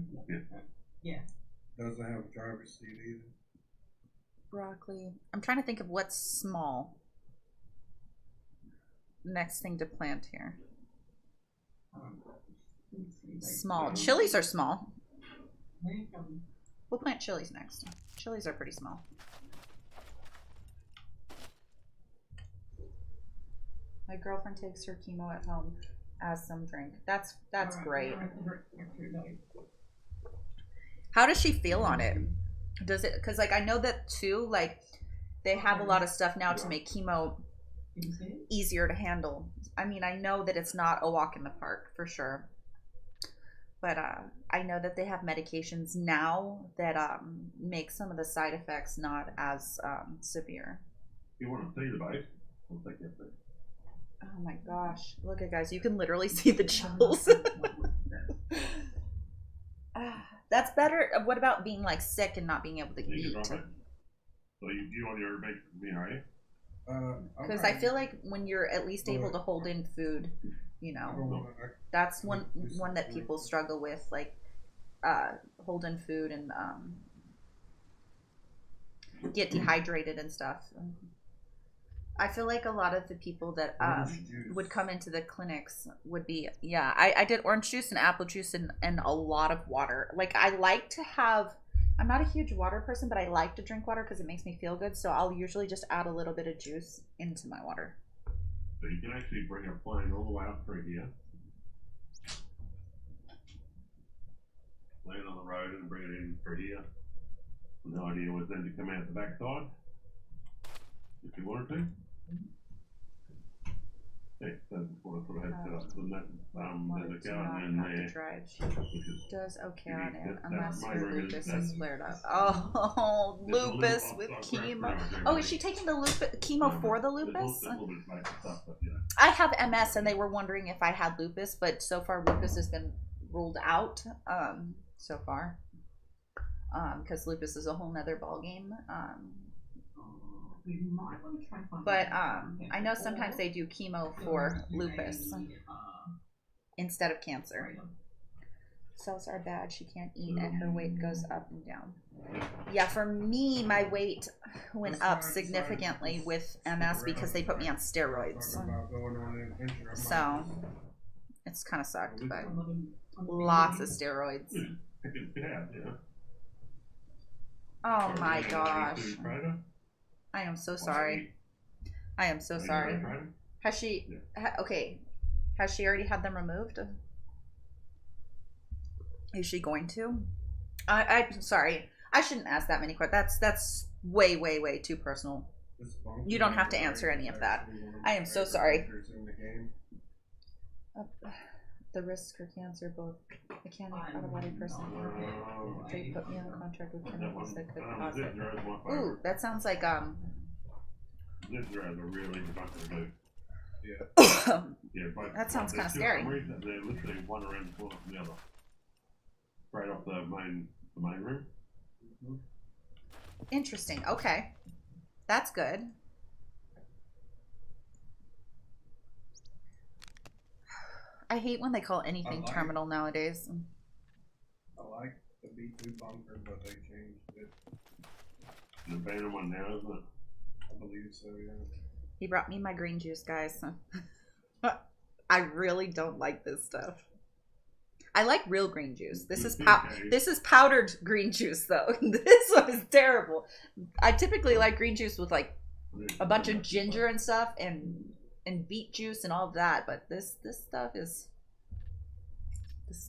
Yeah. Doesn't have a driver's seat either. Broccoli. I'm trying to think of what's small. Next thing to plant here. Small. Chilies are small. We'll plant chilies next. Chilies are pretty small. My girlfriend takes her chemo at home as some drink. That's great. How does she feel on it? Does it, because like I know that too, like they have a lot of stuff now to make chemo easier to handle. I mean, I know that it's not a walk in the park for sure, but I know that they have medications now that make some of the side effects not as severe. You want to see the base? We'll take that thing. Oh my gosh, look at guys, you can literally see the chills. That's better. What about being like sick and not being able to eat? So you want your base from me, are you? Because I feel like when you're at least able to hold in food, you know, that's one that people struggle with, like hold in food and get dehydrated and stuff. I feel like a lot of the people that would come into the clinics would be, yeah, I did orange juice and apple juice and a lot of water. Like I like to have, I'm not a huge water person, but I like to drink water because it makes me feel good. So I'll usually just add a little bit of juice into my water. So you can actually bring a plane all the way up through here. Land on the road and bring it in through here. The idea was then to come out the back side, if you wanted to. Yeah, that's what I sort of had set up. And that, there's a garden in there. Drive. She does okay on it, unless her lupus is flared up. Oh, lupus with chemo. Oh, is she taking the chemo for the lupus? I have MS, and they were wondering if I had lupus, but so far lupus has been ruled out. So far, because lupus is a whole nother ball game. But I know sometimes they do chemo for lupus instead of cancer. Cells are bad. She can't eat and her weight goes up and down. Yeah, for me, my weight went up significantly with MS because they put me on steroids. So it's kind of sucked, but lots of steroids. Oh my gosh. I am so sorry. I am so sorry. Has she, okay, has she already had them removed? Is she going to? I'm sorry. I shouldn't ask that many questions. That's way too personal. You don't have to answer any of that. I am so sorry. The risk for cancer, both mechanic and out-of-body person. They put me on a contract with chemicals that could cause it. Ooh, that sounds like that sounds kind of scary. They're literally one around the corner from the other, right off the main room. Interesting. Okay, that's good. I hate when they call anything terminal nowadays. I like the B2 bunker, but they changed it. The abandoned one now, isn't it? I believe so, yeah. He brought me my green juice, guys. I really don't like this stuff. I like real green juice. This is Okay. this is powdered green juice though. This one is terrible. I typically like green juice with like a bunch of ginger and stuff and beet juice and all of that, but this stuff is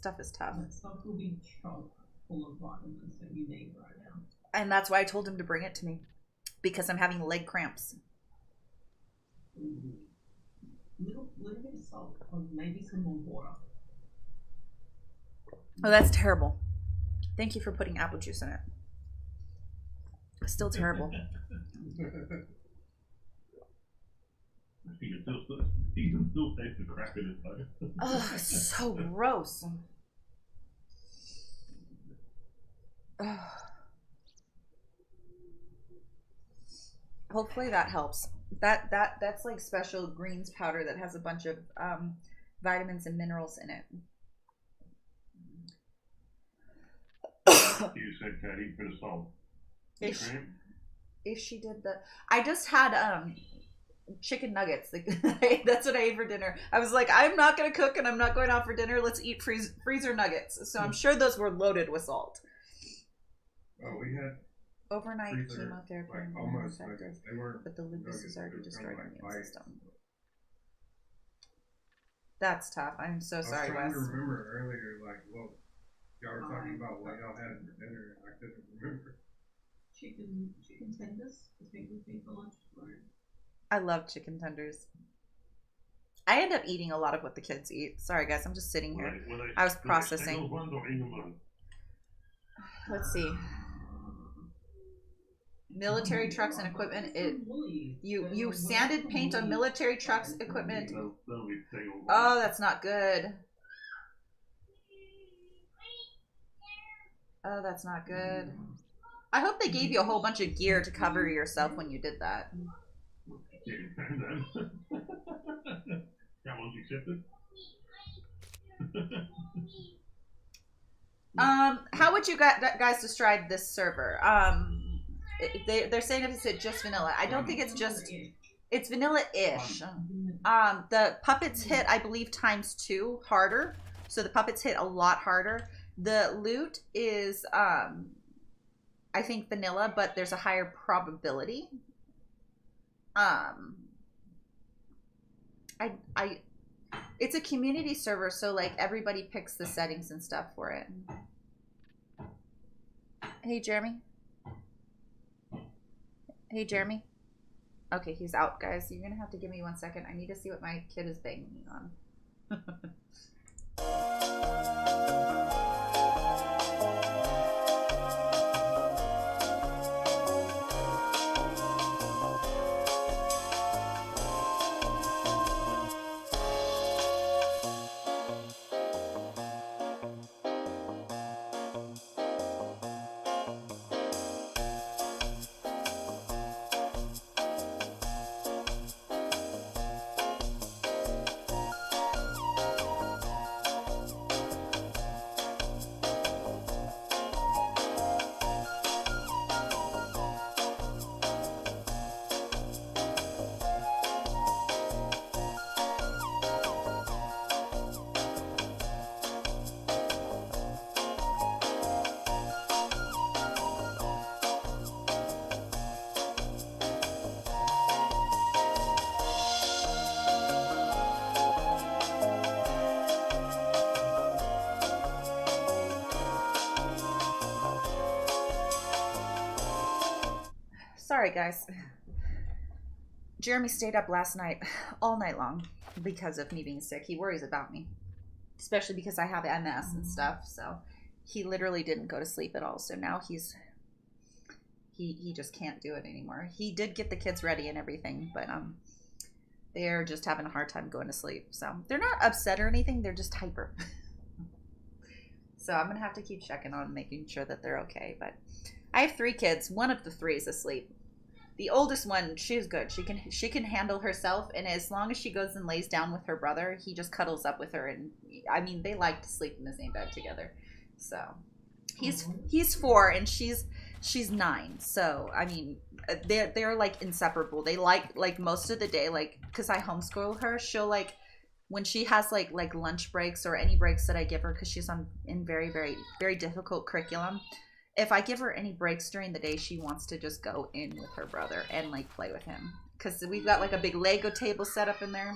tough. That stuff will be chock full of vitamins that you need right now. And that's why I told him to bring it to me, because I'm having leg cramps. Little bit of salt, or maybe some more water. Oh, that's terrible. Thank you for putting apple juice in it. Still terrible. You can still taste the crap in it though. Oh, it's so gross. Ugh. Hopefully that helps. That's like special greens powder that has a bunch of vitamins and minerals in it. You said Kat, eat a bit of salt. If she did I just had chicken nuggets. That's what I ate for dinner. I was like, I'm not gonna cook and I'm not going out for dinner. Let's eat freezer nuggets. So I'm sure those were loaded with salt. Oh, we had Overnight freezer, chemotherapy like and almost effective, nuggets. They weren't but the lupus nuggets, is already they were destroyed kinda the like immune bites. system. That's tough. I'm so I was sorry, trying Wes. to remember earlier, like, well, y'all were talking about what y'all had for dinner, and I couldn't remember. Chicken tenders, I think would be for lunch. Right. I love chicken tenders. I end up eating a lot of what the kids eat. Sorry, guys. I'm just sitting here. I was processing. Let's see. Military trucks and equipment. You sanded paint on military trucks equipment. Oh, that's not good. Oh, that's not good. I hope they gave you a whole bunch of gear to cover yourself when you did that. That one's accepted. How would you guys describe this server? They're saying it's just vanilla. I don't think it's vanilla-ish. The puppets hit, I believe, ×2 harder. So the puppets hit a lot harder. The loot is, I think, vanilla, but there's a higher probability. It's a community server, so like everybody picks the settings and stuff for it. Hey, Jeremy. Hey, Jeremy. Okay, he's out, guys. You're gonna have to give me 1 second. I need to see what my kid is banging on. Sorry, guys. Jeremy stayed up last night, all night long, because of me being sick. He worries about me, especially because I have MS and stuff. So he literally didn't go to sleep at all. So now he just can't do it anymore. He did get the kids ready and everything, but they're just having a hard time going to sleep. So they're not upset or anything. They're just hyper. So I'm gonna have to keep checking on making sure that they're okay. But I have 3 kids. One of the 3 is asleep. The oldest one, she's good. She can handle herself, and as long as she goes and lays down with her brother, he just cuddles up with her, and I mean, they like to sleep in the same bed together. So he's 4 and she's 9. So I mean, they're like inseparable. They like most of the day, like, because I homeschool her, she'll like when she has like lunch breaks or any breaks that I give her, because she's in very, very, very difficult curriculum. If I give her any breaks during the day, she wants to just go in with her brother and like play with him. Because we've got like a big Lego table set up in there.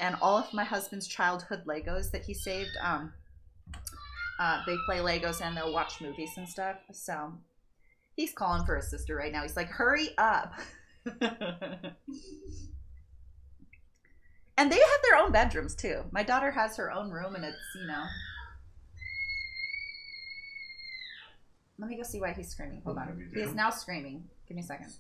And all of my husband's childhood Legos that he saved, they play Legos and they'll watch movies and stuff. So he's calling for his sister right now. He's like, hurry up. And they have their own bedrooms too. My daughter has her own room and it's, you know. Let me go see why he's screaming. Hold on. He is now screaming. Give me a second.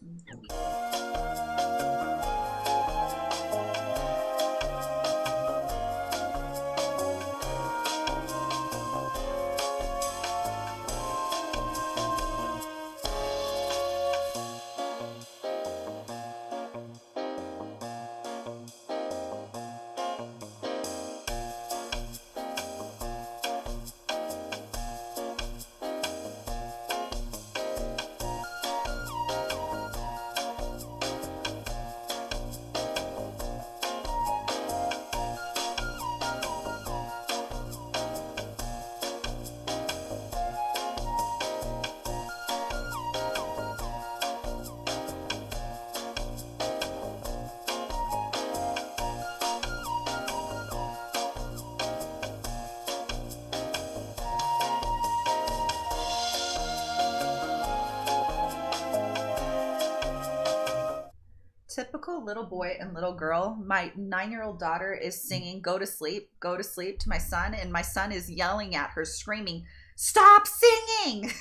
Typical little boy and little girl. My 9-year-old daughter is singing go to sleep to my son, and my son is yelling at her, screaming, stop singing.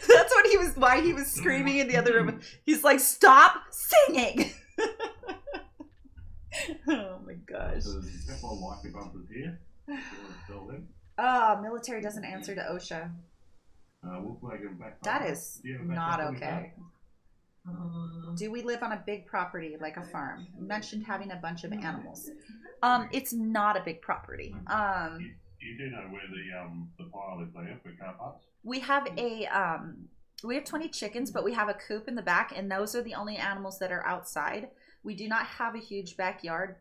That's why he was screaming in the other room. He's like, stop singing. Oh my gosh. Military doesn't answer to OSHA. That is not okay. Do we live on a big property like a farm? You mentioned having a bunch of animals. It's not a big property. You do know where the pile is there for car parks? We have 20 chickens, but we have a coop in the back, and those are the only animals that are outside. We do not have a huge backyard,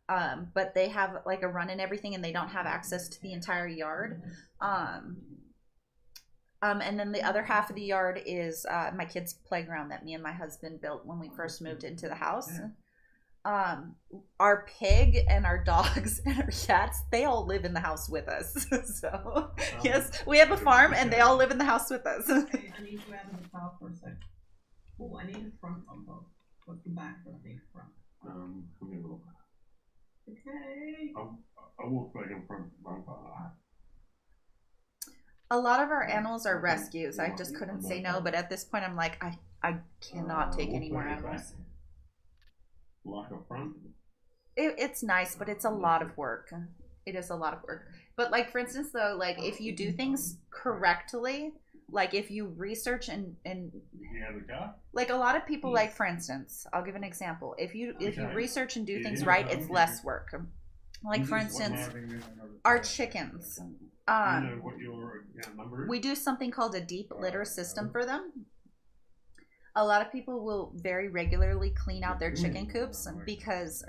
but they have like a run and everything, and they don't have access to the entire yard. And then the other half of the yard is my kids' playground that me and my husband built when we first moved into the house. Our pig and our dogs and our cats, they all live in the house with us. So, yes, we have a farm and they all live in the house with us. Okay, I need to add the top for a sec. Oh, I need a front combo. What's the back for the front? Okay. I walk back in front bumper. A lot of our animals are rescues. I just couldn't say no, but at this point I'm like, I cannot take any more animals. Like a front? It's nice, but it's a lot of work. It is a lot of work. But like, for instance, though, like if you do things correctly, like if you research and like a lot of people, like for instance, I'll give an example. If you research and do things right, it's less work. Like for instance, our chickens. We do something called a deep litter system for them. A lot of people will very regularly clean out their chicken coops because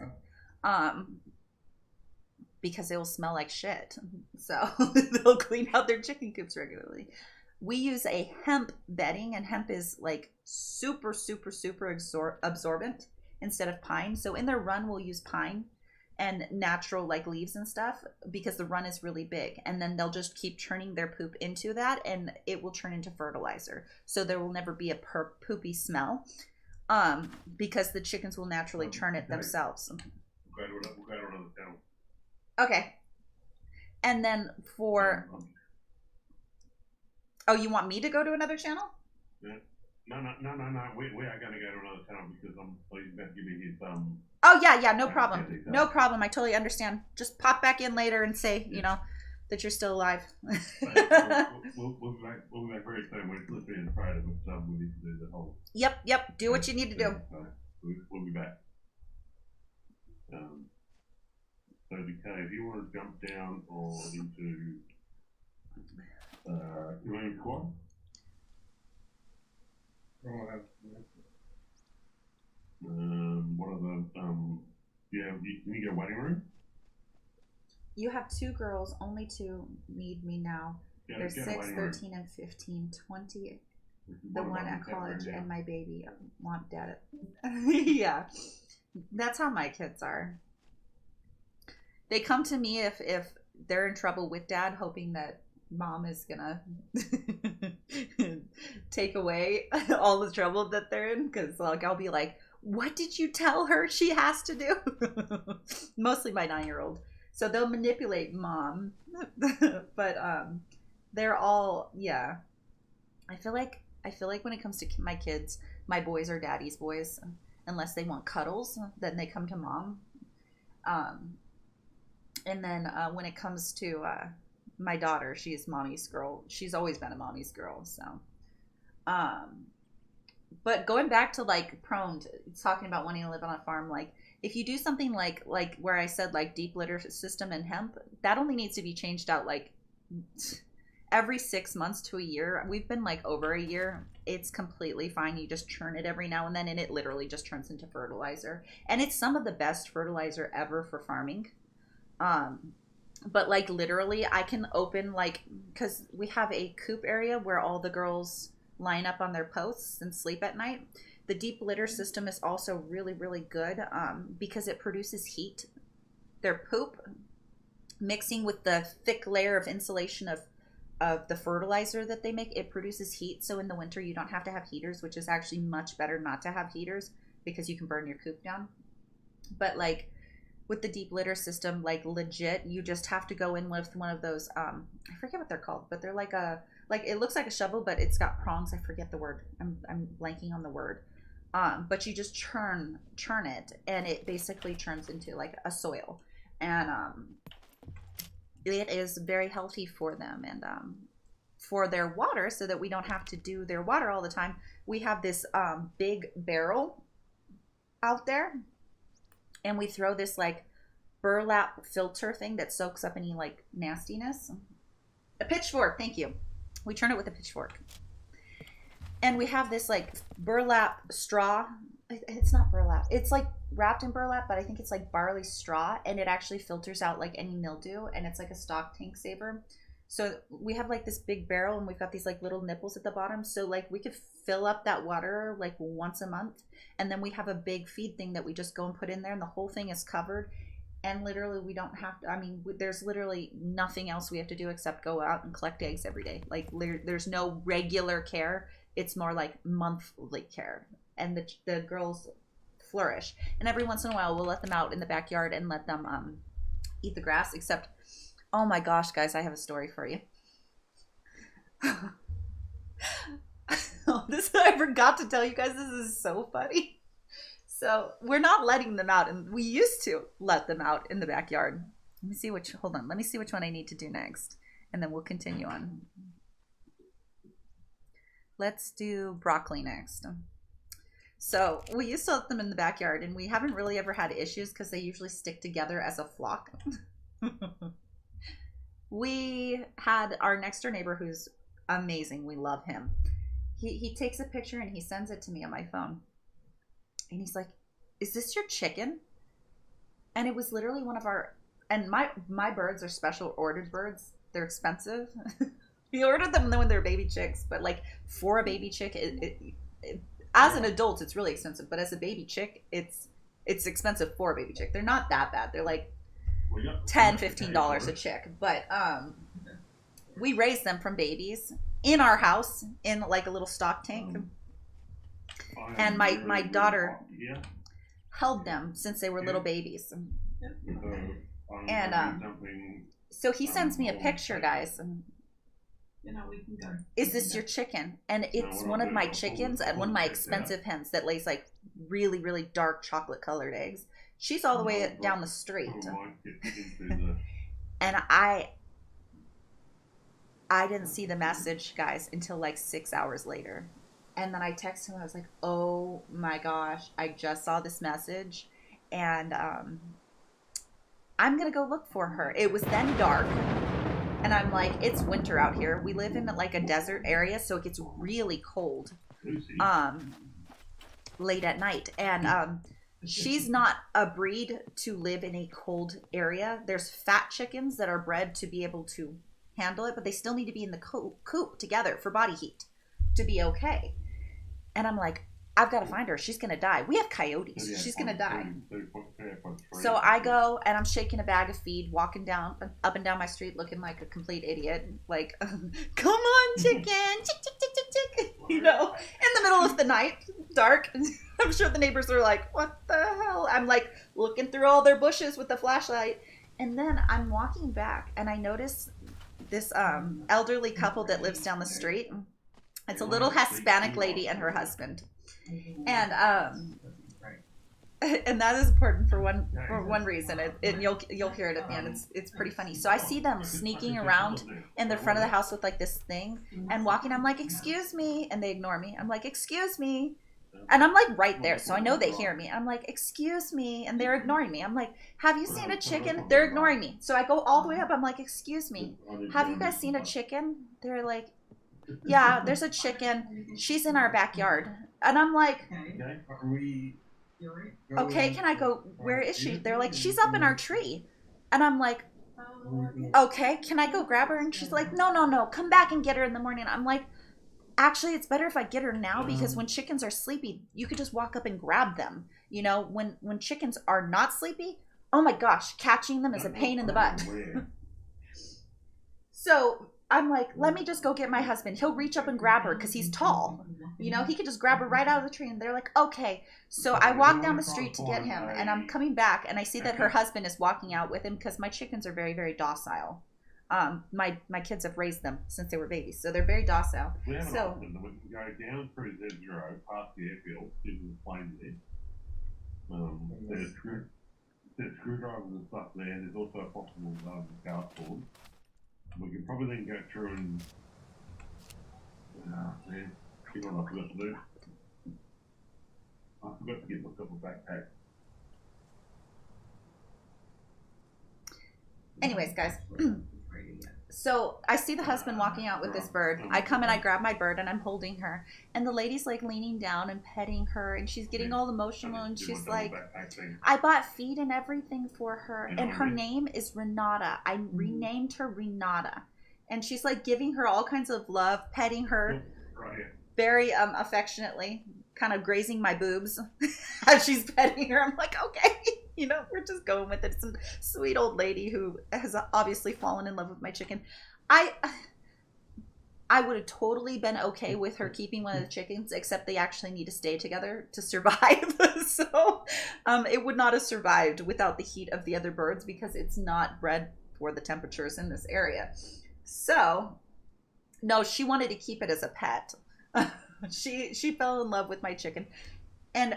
they will smell like shit. So they'll clean out their chicken coops regularly. We use a hemp bedding, and hemp is like super, super, super absorbent instead of pine. So in their run, we'll use pine and natural like leaves and stuff because the run is really big, and then they'll just keep churning their poop into that and it will turn into fertilizer, so there will never be a poopy smell because the chickens will naturally churn it themselves. Okay. And then for oh, you want me to go to another channel? Yeah. No. We are going to go to another channel because he's about to give me his Oh yeah, no problem. No problem. I totally understand. Just pop back in later and say, you know, that you're still alive. We'll be back very soon. We're literally in the Friday, but we need to do the whole. Yep. Do what you need to do. We'll be back. So, DK, if you want to jump down or into you want to squad? What are the can you get a waiting room? You have 2 girls, only 2 need me now. They're 6, 13, and 15, 20. The one at college and my baby want dad. Yeah, that's how my kids are. They come to me if they're in trouble with dad, hoping that mom is gonna take away all the trouble that they're in. Because like I'll be like, what did you tell her she has to do? Mostly my 9-year-old. So they'll manipulate mom. But they're all, yeah. I feel like when it comes to my kids, my boys are daddy's boys. Unless they want cuddles, then they come to mom. And then when it comes to my daughter, she's mommy's girl. She's always been a mommy's girl. So, but going back to like prone, talking about wanting to live on a farm, like if you do something like where I said like deep litter system and hemp, that only needs to be changed out like every 6 months to a year. We've been like over a year. It's completely fine. You just churn it every now and then, and it literally just turns into fertilizer. And it's some of the best fertilizer ever for farming. But like literally I can open like, because we have a coop area where all the girls line up on their posts and sleep at night. The deep litter system is also really, really good because it produces heat. Their poop mixing with the thick layer of insulation of the fertilizer that they make, it produces heat. So in the winter you don't have to have heaters, which is actually much better not to have heaters because you can burn your coop down. But like with the deep litter system, like legit, you just have to go in with one of those I forget what they're called, but they're like it looks like a shovel, but it's got prongs. I forget the word. I'm blanking on the word. But you just churn it, and it basically turns into like a soil, and it is very healthy for them and for their water, so that we don't have to do their water all the time. We have this big barrel out there, and we throw this like burlap filter thing that soaks up any like nastiness. A pitchfork, thank you. We turn it with a pitchfork. And we have this like burlap straw. It's not burlap. It's like wrapped in burlap, but I think it's like barley straw, and it actually filters out like any mildew, and it's like a stock tank saver. So we have like this big barrel, and we've got these like little nipples at the bottom. So like we could fill up that water like once a month, and then we have a big feed thing that we just go and put in there, and the whole thing is covered. And literally we don't have to, I mean, there's literally nothing else we have to do except go out and collect eggs every day. Like there's no regular care. It's more like monthly care. And the girls flourish. And every once in a while we'll let them out in the backyard and let them eat the grass. Except, oh my gosh, guys, I have a story for you. I forgot to tell you guys, this is so funny. So we're not letting them out, and we used to let them out in the backyard. Let me see which one I need to do next, and then we'll continue on. Let's do broccoli next. So we used to let them in the backyard, and we haven't really ever had issues because they usually stick together as a flock. We had our next door neighbor who's amazing. We love him. He takes a picture and he sends it to me on my phone. And he's like, is this your chicken? And it was literally one of our, and my birds are special ordered birds. They're expensive. We ordered them when they're baby chicks, but like for a baby chick, as an adult, it's really expensive. But as a baby chick, it's expensive for a baby chick. They're not that bad. They're like $10, $15 a chick. But we raised them from babies in our house in like a little stock tank. And my daughter held them since they were little babies. And so he sends me a picture, guys. Is this your chicken? And it's one of my chickens and one of my expensive hens that lays like really, really dark chocolate colored eggs. She's all the way down the street. And I didn't see the message, guys, until like 6 hours later. And then I texted him. I was like, oh my gosh, I just saw this message. And I'm going to go look for her. It was then dark. And I'm like, it's winter out here. We live in like a desert area, so it gets really cold. late at night. And she's not a breed to live in a cold area. There's fat chickens that are bred to be able to handle it, but they still need to be in the coop together for body heat to be okay. And I'm like, I've got to find her. She's going to die. We have coyotes. She's going to die. So I go and I'm shaking a bag of feed, walking down up and down my street looking like a complete idiot. Like, come on, chicken. Chick, chick, chick, chick, chick. You know, in the middle of the night, dark. I'm sure the neighbors are like, what the hell? I'm like looking through all their bushes with the flashlight. And then I'm walking back and I notice this elderly couple that lives down the street. It's a little Hispanic lady and her husband. And that is important for one reason, and you'll hear it at the end. It's pretty funny. So I see them sneaking around in the front of the house with like this thing and walking. I'm like, excuse me, and they ignore me. I'm like, excuse me, and I'm like right there, so I know they hear me. I'm like, excuse me, and they're ignoring me. I'm like, have you seen a chicken? They're ignoring me. So I go all the way up. I'm like, excuse me, have you guys seen a chicken? They're like, yeah, there's a chicken. She's in our backyard. And I'm like, okay, can I go? Where is she? They're like, she's up in our tree. And I'm like, okay, can I go grab her? And she's like, no, come back and get her in the morning. I'm like, actually, it's better if I get her now because when chickens are sleepy, you could just walk up and grab them. You know, when chickens are not sleepy, oh my gosh, catching them is a pain in the butt. So I'm like, let me just go get my husband. He'll reach up and grab her because he's tall. You know, he could just grab her right out of the tree. And they're like, okay. So I walk down the street to get him. And I'm coming back. And I see that her husband is walking out with him because my chickens are very, very docile. My kids have raised them since they were babies. So they're very docile. We have an So option that we can go down through Z0 past the airfield to the plane there. There's screwdrivers and stuff there. There's also a possible power cord. We can probably then go through and man, you know what I forgot to do? I forgot to get myself a backpack. anyways, guys. So I see the husband walking out with this bird. I come and I grab my bird and I'm holding her. And the lady's like leaning down and petting her and she's getting all emotional and she's like, I bought feed and everything for her. And her name is Renata. I renamed her Renata. And she's like giving her all kinds of love, petting her very affectionately, kind of grazing my boobs as she's petting her. I'm like, okay. You know, we're just going with it. Some sweet old lady who has obviously fallen in love with my chicken. I would have totally been okay with her keeping one of the chickens, except they actually need to stay together to survive. So it would not have survived without the heat of the other birds because it's not bred for the temperatures in this area. So, no, she wanted to keep it as a pet. She fell in love with my chicken. And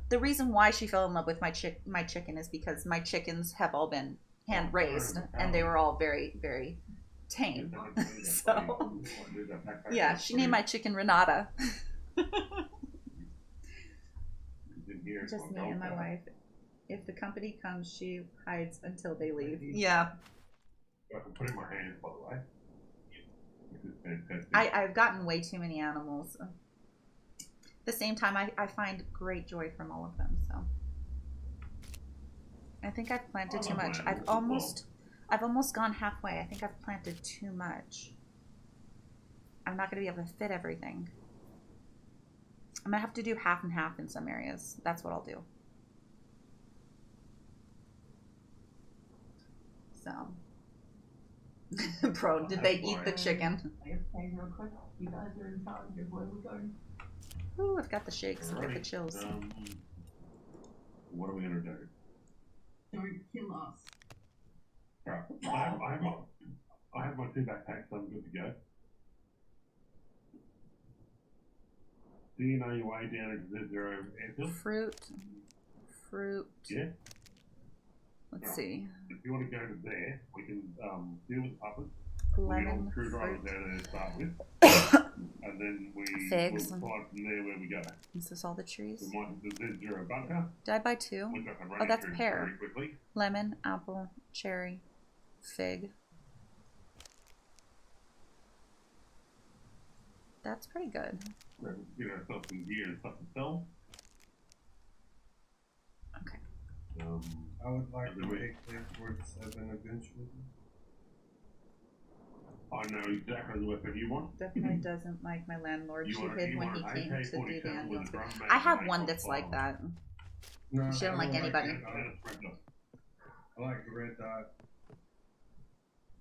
the reason why she fell in love with my chicken is because my chickens have all been hand raised and they were all very, very tame. So, yeah, she named my chicken Renata. Just me and my wife. If the company comes, she hides until they leave. Yeah. I can put it in my hands, by the way. I've gotten way too many animals. At the same time, I find great joy from all of them. So I think I've planted too much. I've almost gone halfway. I think I've planted too much. I'm not going to be able to fit everything. I'm going to have to do half and half in some areas. That's what I'll do. So, bro, did they eat the chicken? You guys are in charge of where we're going. Ooh, I've got the shakes. I've got the chills. What are we gonna do? Don't kill us. Alright, I have my 2 backpacks, so I'm good to go. Do you know your way down into Z0 airfield? Fruit. Yeah. Let's see. If you want to go to there, we can deal with puppets. Lemon, fruit. Down there to start with. And then figs. We'll fly from there where we go. Is this all the trees? We might do the Z0 bunker. Did I buy 2? Oh, that's pear. Lemon, apple, cherry, fig. That's pretty good. Get ourselves some gear and stuff to sell. I would like to take it towards 7 eventually. I know exactly the weapon you want. Definitely doesn't like my landlord. She hid when he came to do the ambulance. drum I have one that's like that. No, She don't I like don't anybody. I like the red dot.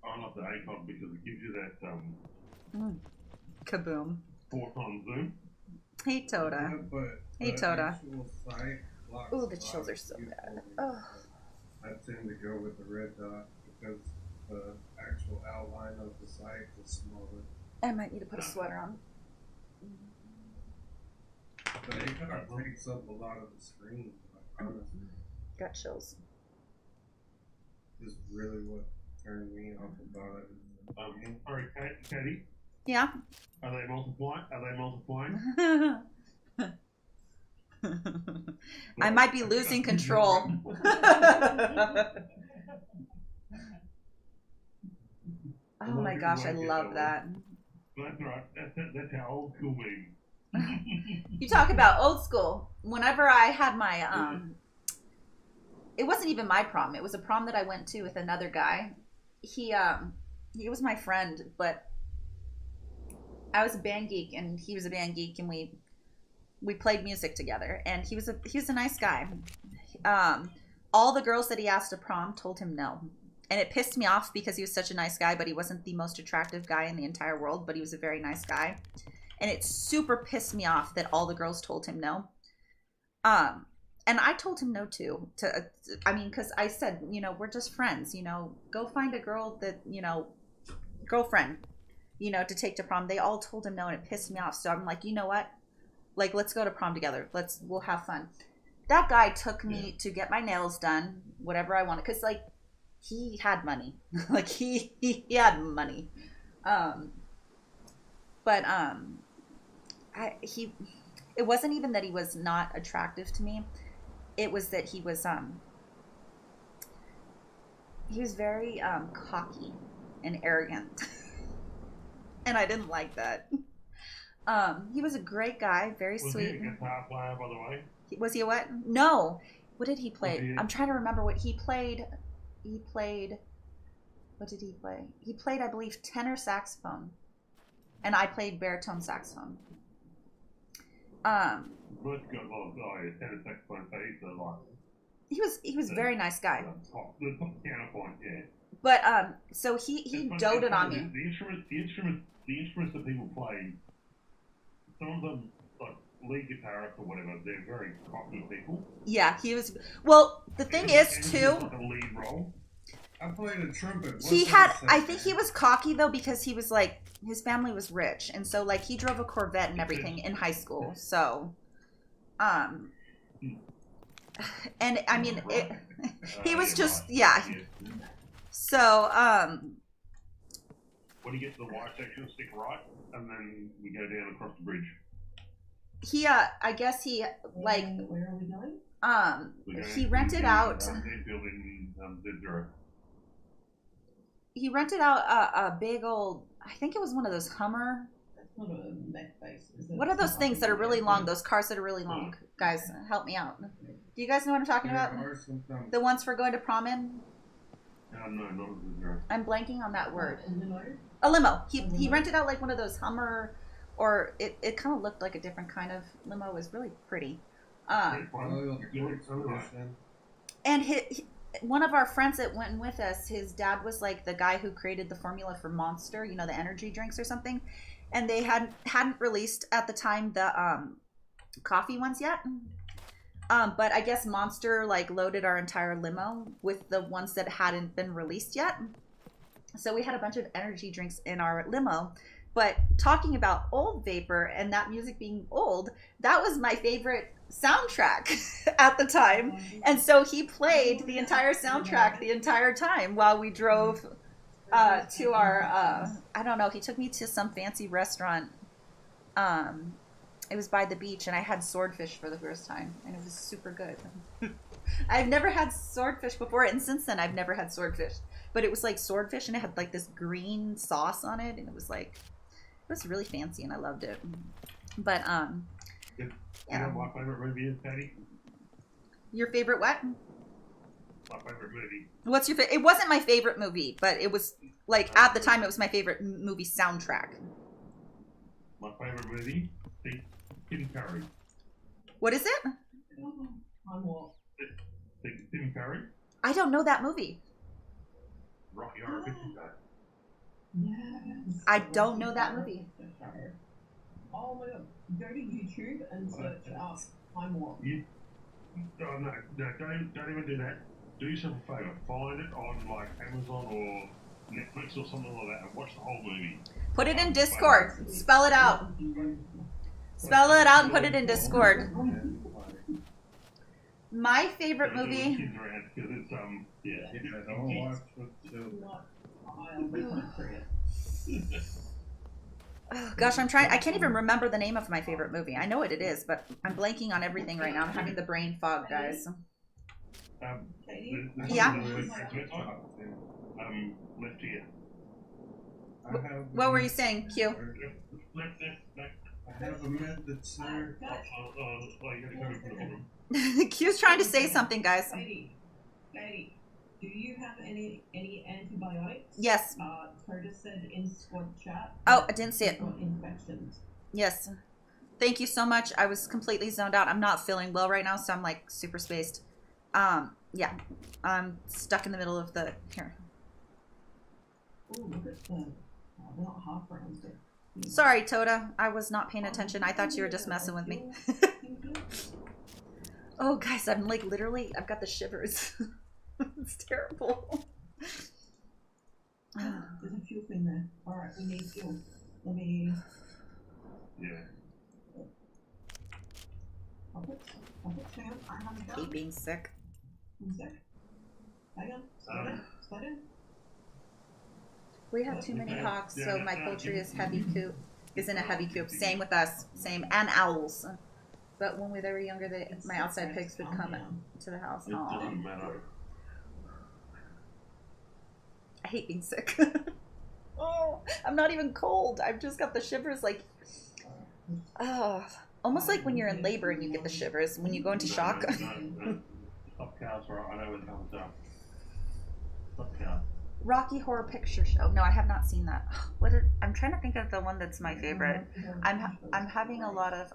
I love the ACOG because it gives you that Kaboom. 4-time zoom. Hey Toda. Yeah, but Hey Toda. Oh, the chills are so bad. Oh. I tend to go with the red dot because the actual outline of the site is smaller. I might need to put a sweater on. But it kind of takes up a lot of the screen. Like, honestly, Got chills. is really what turned me off about it. Sorry, Katie. Yeah. Are they multiplying? I might be losing control. Oh my gosh, I love that. That's right. That's how old school means. You talk about old school. Whenever I had my it wasn't even my prom. It was a prom that I went to with another guy. He was my friend, but I was a band geek and he was a band geek, and we played music together, and he was a nice guy. All the girls that he asked to prom told him no. And it pissed me off because he was such a nice guy, but he wasn't the most attractive guy in the entire world, but he was a very nice guy. And it super pissed me off that all the girls told him no. And I told him no too. Because I said, we're just friends, go find a girl that, girlfriend, to take to prom. They all told him no, and it pissed me off. So I'm like, you know what? Like, let's go to prom together. We'll have fun. That guy took me to get my nails done, whatever I wanted. Because, like, he had money. Like, he had money. It wasn't even that he was not attractive to me. It was that he was very cocky and arrogant. And I didn't like that. He was a great guy, very sweet. Was he a guitar player, by the way? Was he a what? No. What did he play? I'm trying to remember what he played. What did he play? He played, I believe, tenor saxophone. And I played baritone saxophone. Most got a lot of tenor saxophone players, so like. He was a very nice guy. The top counterpoint, yeah. But so he doted on me. The instruments that people play, some of them, like lead guitarists or whatever, they're very cocky people. Yeah, he was. Well, the thing is too. Like a lead role. I played a trumpet. I think he was cocky though, because he was like, his family was rich, and so like he drove a Corvette and everything in high school. So, and I mean, he was just So, when you get to the Y section, stick right, and then we go down across the bridge. He, I guess he, like, where are we going? He rented out. He rented out a big old. I think it was one of those Hummer. That's not a mech base. What are those things that are really long? Those cars that are really long. Guys, help me out. Do you guys know what I'm talking about? The ones for going to prom in? No, not a zero. I'm blanking on that word. Limo? A limo. He rented out like one of those Hummer, or it kind of looked like a different kind of limo. It was really pretty. And one of our friends that went with us, his dad was like the guy who created the formula for Monster, the energy drinks or something. And they hadn't released at the time the coffee ones yet. But I guess Monster like loaded our entire limo with the ones that hadn't been released yet. So we had a bunch of energy drinks in our limo. But talking about old Vapor and that music being old, that was my favorite soundtrack at the time. And so he played the entire soundtrack the entire time while we drove to our, I don't know, he took me to some fancy restaurant. It was by the beach, and I had swordfish for the first time, and it was super good. I've never had swordfish before, and since then I've never had swordfish. But it was like swordfish, and it had like this green sauce on it, and it was like, it was really fancy, and I loved it. But You know what my favorite movie is, Patty? Your favorite what? my favorite movie. What's your favorite? It wasn't my favorite movie, but it was like at the time it was my favorite movie soundtrack. My favorite movie, Tim Curry. What is it? I'm what? Tim Curry. I don't know that movie. Rocky Horror Picture Show. Yes. I don't know that movie. Oh my god. Go to YouTube and search up I'm what? Oh, no, don't even do that. Do yourself a favour. Find it on like Amazon or Netflix or something like that and watch the whole movie. Put it in Discord. Spell it out. Spell it out and put it in Discord. My favorite movie. Kids around because it's I don't watch what Oh, gosh, I'm trying. I can't even remember the name of my favorite movie. I know what it is, but I'm blanking on everything right now. I'm having the brain fog, guys. Yeah. Left here. What were you saying, Q? I have a method, sir. You gotta come in from the bottom. Q's trying to say something, guys. Katie, do you have any antibiotics? Yes. Curtis said in squad chat. Oh, I didn't see it. Infections. Yes. Thank you so much. I was completely zoned out. I'm not feeling well right now, so I'm like super spaced. Yeah. I'm stuck in the middle of the here. Oh, look at the they're not half rounds. Sorry, Toda. I was not paying attention. I thought you were just messing with me. Oh, guys, I'm like literally, I've got the shivers. It's terrible. There's a fuel thing there. Alright, we need fuel. Let me... Yeah. I'll put hang on, I haven't I hate being sick. I'm sick. Hang on, slide in. We have too many hawks, so my poultry is heavy coop. Is in a heavy coop. Same with us. Same. And owls. But when they were younger, my outside pigs would come to the house. It doesn't matter. I hate being sick. Oh, I'm not even cold. I've just got the shivers like... Oh, almost like when you're in labor and you get the shivers. When you go into shock. Stop cows, right? I know where the cows are. Stop cows. Rocky Horror Picture Show. No, I have not seen that. I'm trying to think of the one that's my favorite. I'm having a lot of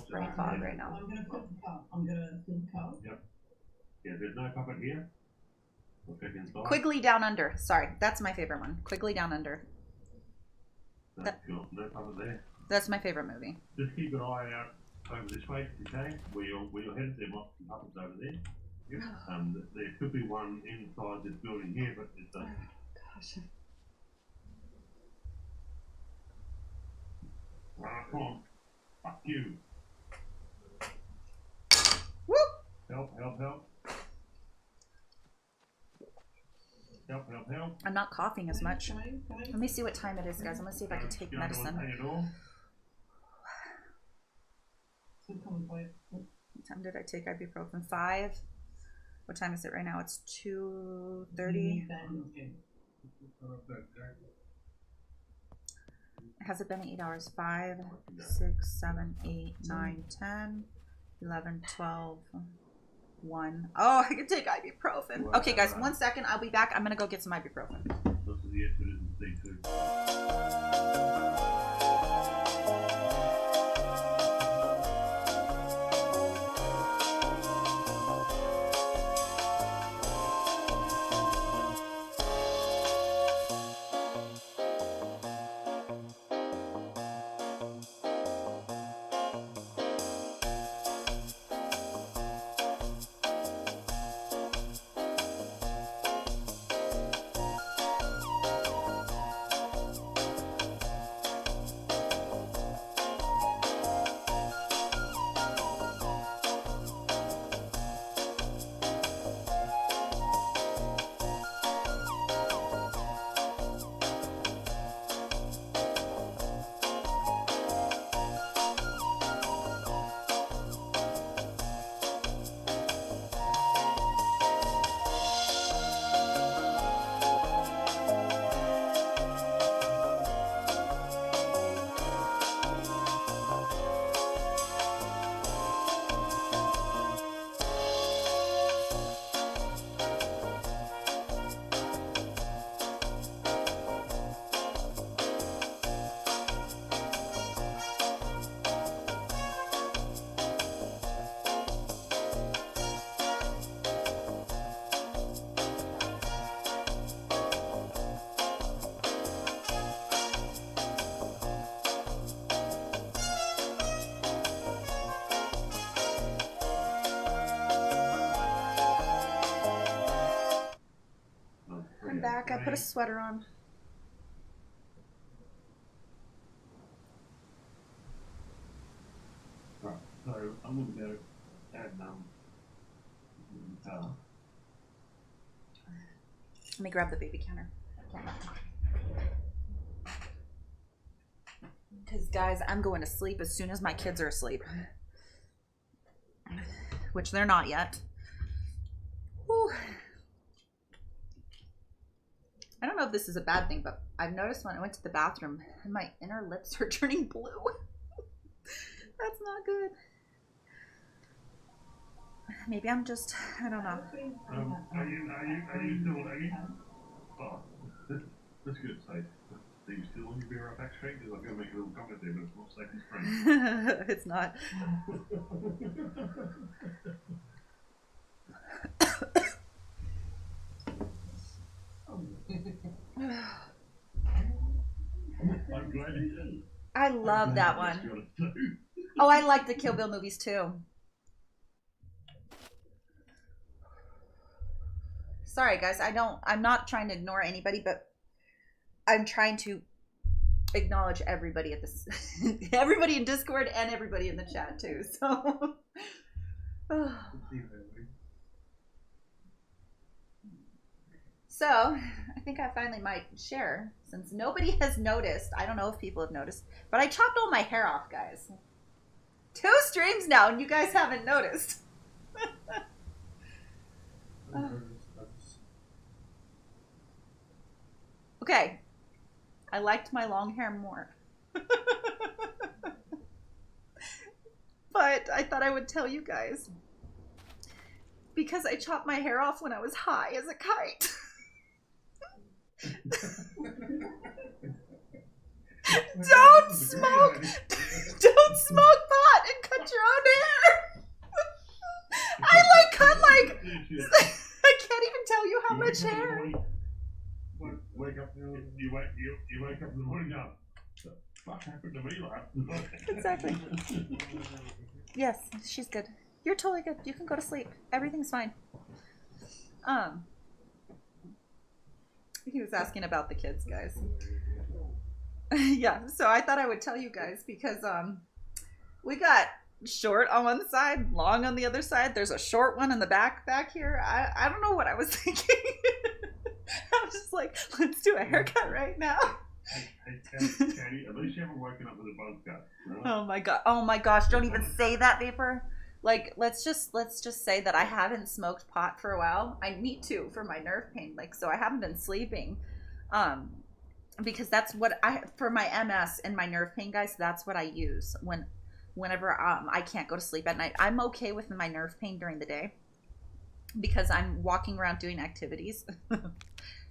brain fog right now. I'm gonna fill the cup. I'm gonna fill the cup. Yep. Yeah, there's no puppet here. We'll check inside. Quigley Down Under. Sorry, that's my favorite one. Quigley Down Under. That's cool. No puppet there. That's my favorite movie. Just keep an eye out over this way, okay? Where you're headed, there might be puppets over there. Yep. There could be one inside this building here, but it doesn't. Gosh. Come on. Fuck you. Woo! Help. Help. I'm not coughing as much. Let me see what time it is, guys. I'm gonna see if I can take medicine. What time did I take ibuprofen? 5. What time is it right now? It's 2:30. Has it been 8 hours? 5, 6, 7, 8, 9, 10, 11, 12, 1. Oh, I can take ibuprofen. Okay, guys, 1 second. I'll be back. I'm going to go get some ibuprofen. This is the Exodus and C2. I put a sweater on. Right, so I'm gonna go add Let me grab the baby counter. Because, guys, I'm going to sleep as soon as my kids are asleep. Which they're not yet. Whew. I don't know if this is a bad thing, but I've noticed when I went to the bathroom, my inner lips are turning blue. That's not good. Maybe I'm just, I don't know. Are you still, oh, that's good, say. Are you still on your beer up back straight? Because I'm going to make a little comment there, but it's not safe and straight. It's not. I'm glad you did. I love that one. Oh, I like the Kill Bill movies too. Sorry guys, I'm not trying to ignore anybody, but I'm trying to acknowledge everybody at this everybody in Discord and everybody in the chat too. So So, I think I finally might share, since nobody has noticed. I don't know if people have noticed, but I chopped all my hair off, guys. 2 streams now, and you guys haven't noticed. Okay. I liked my long hair more. But I thought I would tell you guys. Because I chopped my hair off when I was high as a kite. Don't smoke pot and cut your own hair. I cut like I can't even tell you how much hair. Wake up, you wake up in the morning now. What happened to me last night? Exactly. Yes, she's good. You're totally good. You can go to sleep. Everything's fine. He was asking about the kids, guys. Yeah, so I thought I would tell you guys because we got short on one side, long on the other side. There's a short one in the back here. I don't know what I was thinking. I was just like, let's do a haircut right now. Hey, Katie, at least you haven't woken up with a buzz cut. Really? Oh my gosh, don't even say that, Vapor. Like, let's just say that I haven't smoked pot for a while. I need to for my nerve pain. Like, so I haven't been sleeping. Because that's what for my MS and my nerve pain, guys, that's what I use whenever I can't go to sleep at night. I'm okay with my nerve pain during the day because I'm walking around doing activities.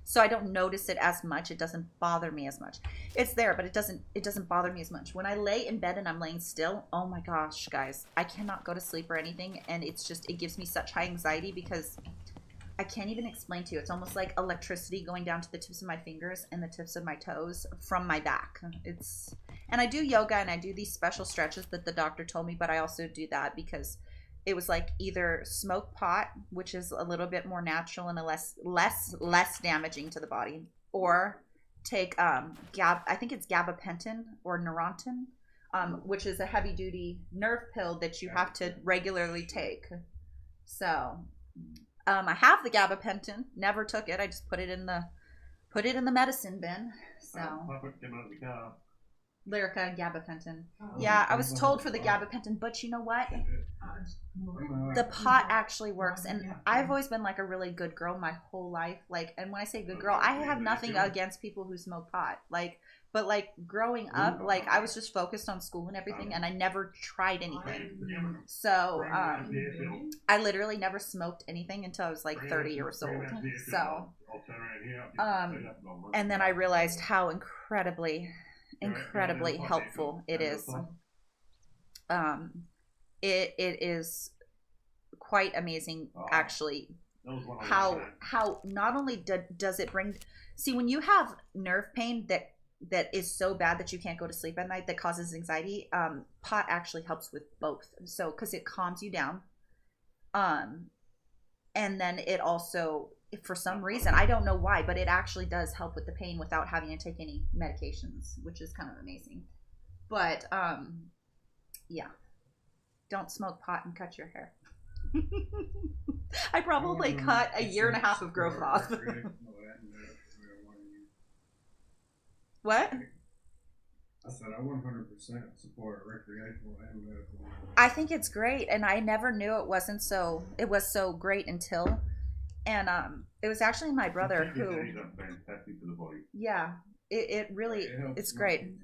So I don't notice it as much. It doesn't bother me as much. It's there, but it doesn't bother me as much. When I lay in bed and I'm laying still, oh my gosh, guys, I cannot go to sleep or anything, and it gives me such high anxiety because I can't even explain to you. It's almost like electricity going down to the tips of my fingers and the tips of my toes from my back. And I do yoga and I do these special stretches that the doctor told me, but I also do that because it was like either smoke pot, which is a little bit more natural and less damaging to the body, or take I think it's gabapentin or Neurontin, which is a heavy duty nerve pill that you have to regularly take. So I have the gabapentin, never took it. I just put it in the medicine bin. So Lyrica and gabapentin. Yeah, I was told for the gabapentin, but you know what? The pot actually works, and I've always been like a really good girl my whole life. Like, and when I say good girl, I have nothing against people who smoke pot. Like, but like growing up, like I was just focused on school and everything, and I never tried anything. So I literally never smoked anything until I was like 30 years old. So and then I realized how incredibly helpful it is. It is quite amazing, actually, how not only does it bring, see, when you have nerve pain that is so bad that you can't go to sleep at night, that causes anxiety, pot actually helps with both. So because it calms you down, and then it also for some reason. I don't know why, but it actually does help with the pain without having to take any medications, which is kind of amazing. But yeah, don't smoke pot and cut your hair. I probably cut a year and a half of growth off. What? I said I 100% support recreational and medical. I think it's great, and I never knew it was so great until, and it was actually my brother who. Fantastic for the body. Yeah, it really it's great.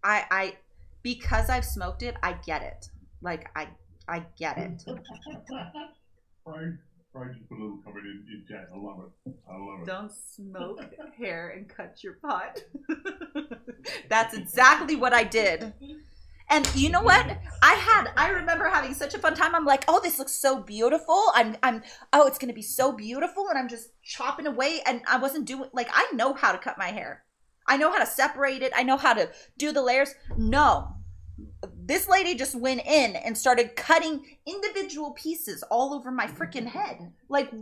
I because I've smoked it, I get it. Like I get it. Right, just put a little comment in chat. I love it. I love it. Don't smoke hair and cut your pot. That's exactly what I did. And you know what? I remember having such a fun time. I'm like, oh, this looks so beautiful. Oh, it's gonna be so beautiful. And I'm just chopping away, and I wasn't doing, like, I know how to cut my hair. I know how to separate it. I know how to do the layers. No. This lady just went in and started cutting individual pieces all over my freaking head. Like,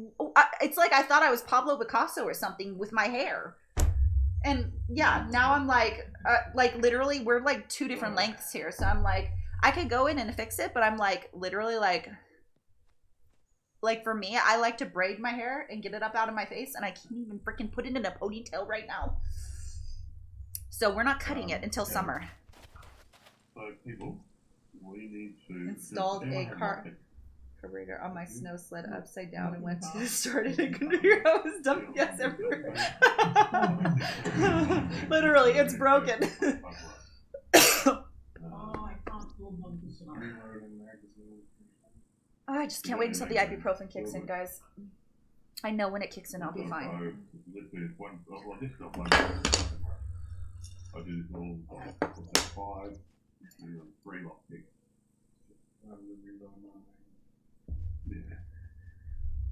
it's like I thought I was Pablo Picasso or something with my hair. And yeah, now I'm like literally, we're like two different lengths here. So I'm like, I could go in and fix it, but I'm like, literally like for me, I like to braid my hair and get it up out of my face, and I can't even freaking put it in a ponytail right now. So we're not cutting it until summer. So people, we need to installed a carburetor on my snow sled upside down and went to started a computer. I was dumping gas everywhere. Literally, it's broken. Oh, I just can't wait until the ibuprofen kicks in, guys. I know when it kicks in, I'll be fine. I do this little 5.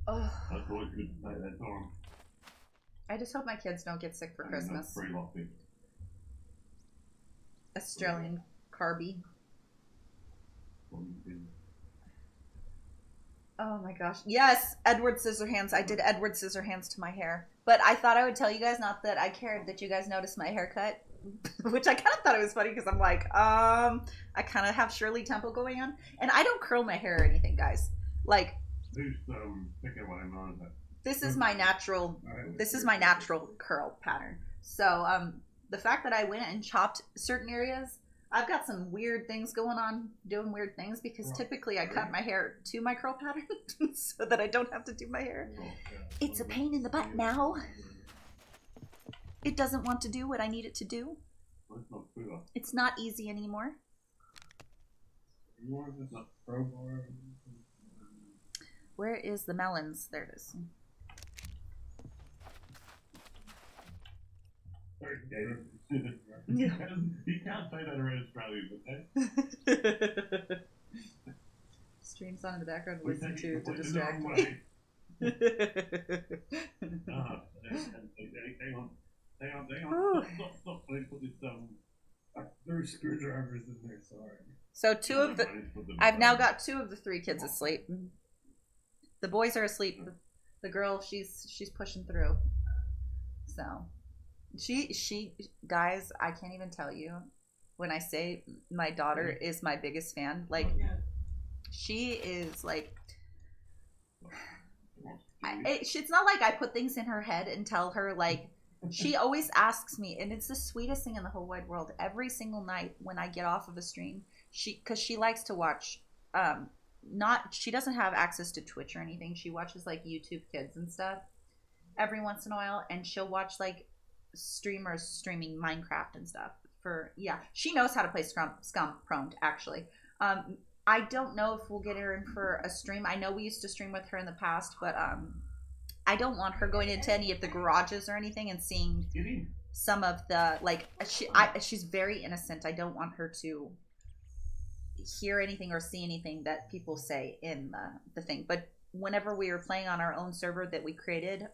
Oh. That's always good to say that time. I just hope my kids don't get sick for Christmas. Australian carby. Oh my gosh. Yes, Edward Scissorhands. I did Edward Scissorhands to my hair. But I thought I would tell you guys, not that I cared that you guys noticed my haircut. Which I kind of thought it was funny because I'm like, I kind of have Shirley Temple going on. And I don't curl my hair or anything, guys. Like, this is my natural curl pattern. So the fact that I went and chopped certain areas, I've got some weird things going on, doing weird things, because typically I cut my hair to my curl pattern so that I don't have to do my hair. It's a pain in the butt now. It doesn't want to do what I need it to do. It's not easy anymore. Where is the melons? There it is. You can't say that around Australia, but Streams on in the background to listen to distract me. Hang on. Stop. Please put this There's screwdrivers in there, sorry. So I've now got 2 of the 3 kids asleep. The boys are asleep. The girl, she's pushing through. So she guys, I can't even tell you when I say my daughter is my biggest fan. Like, she is like, it's not like I put things in her head and tell her, like, she always asks me, and it's the sweetest thing in the whole wide world, every single night when I get off of a stream, because she likes to watch, she doesn't have access to Twitch or anything. She watches like YouTube Kids and stuff every once in a while, and she'll watch like streamers streaming Minecraft and stuff. She knows how to play Scum Prompt, actually. I don't know if we'll get her in for a stream. I know we used to stream with her in the past, but I don't want her going into any of the garages or anything and seeing some of the, like, she's very innocent. I don't want her to hear anything or see anything that people say in the thing. But whenever we were playing on our own server that we created,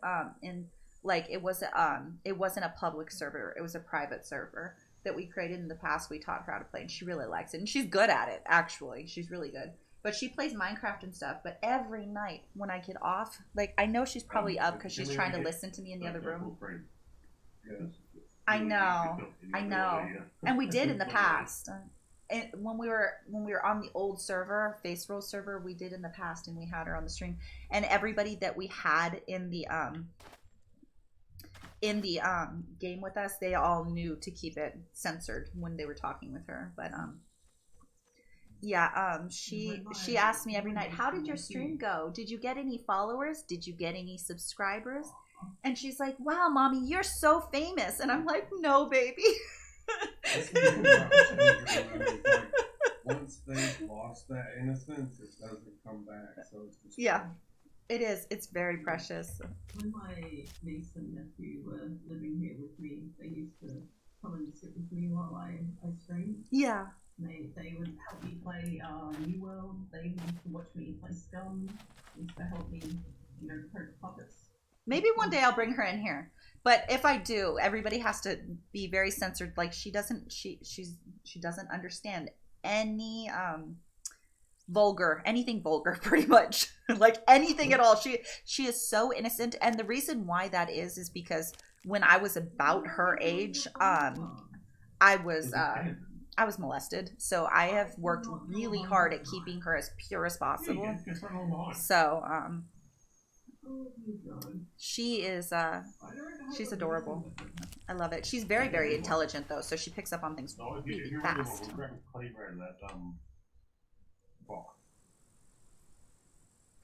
it wasn't a public server, it was a private server that we created in the past, we taught her how to play, and she really likes it, and she's good at it, actually. She's really good. But she plays Minecraft and stuff. But every night when I get off, like, I know she's probably up because she's trying to listen to me in the other room. I know. And we did in the past. And when we were on the old server, Face Roll server, we did in the past, and we had her on the stream. And everybody that we had in the game with us, they all knew to keep it censored when they were talking with her. But yeah, she asked me every night, how did your stream go? Did you get any followers? Did you get any subscribers? And she's like, wow, mommy, you're so famous. And I'm like, no, baby. Once they've lost that innocence, it doesn't come back. So it's just it is. It's very precious. When my niece and nephew were living here with me, they used to come and sit with me while I streamed. Yeah. They would help me play New World. They used to watch me play Scum. They used to help me, hurt puppets. Maybe one day I'll bring her in here. But if I do, everybody has to be very censored. Like she doesn't understand any anything vulgar pretty much. Like anything at all. She is so innocent, and the reason why that is because when I was about her age, I was molested. So I have worked really hard at keeping her as pure as possible. So she's adorable. I love it. She's very, very intelligent though, so she picks up on things really fast.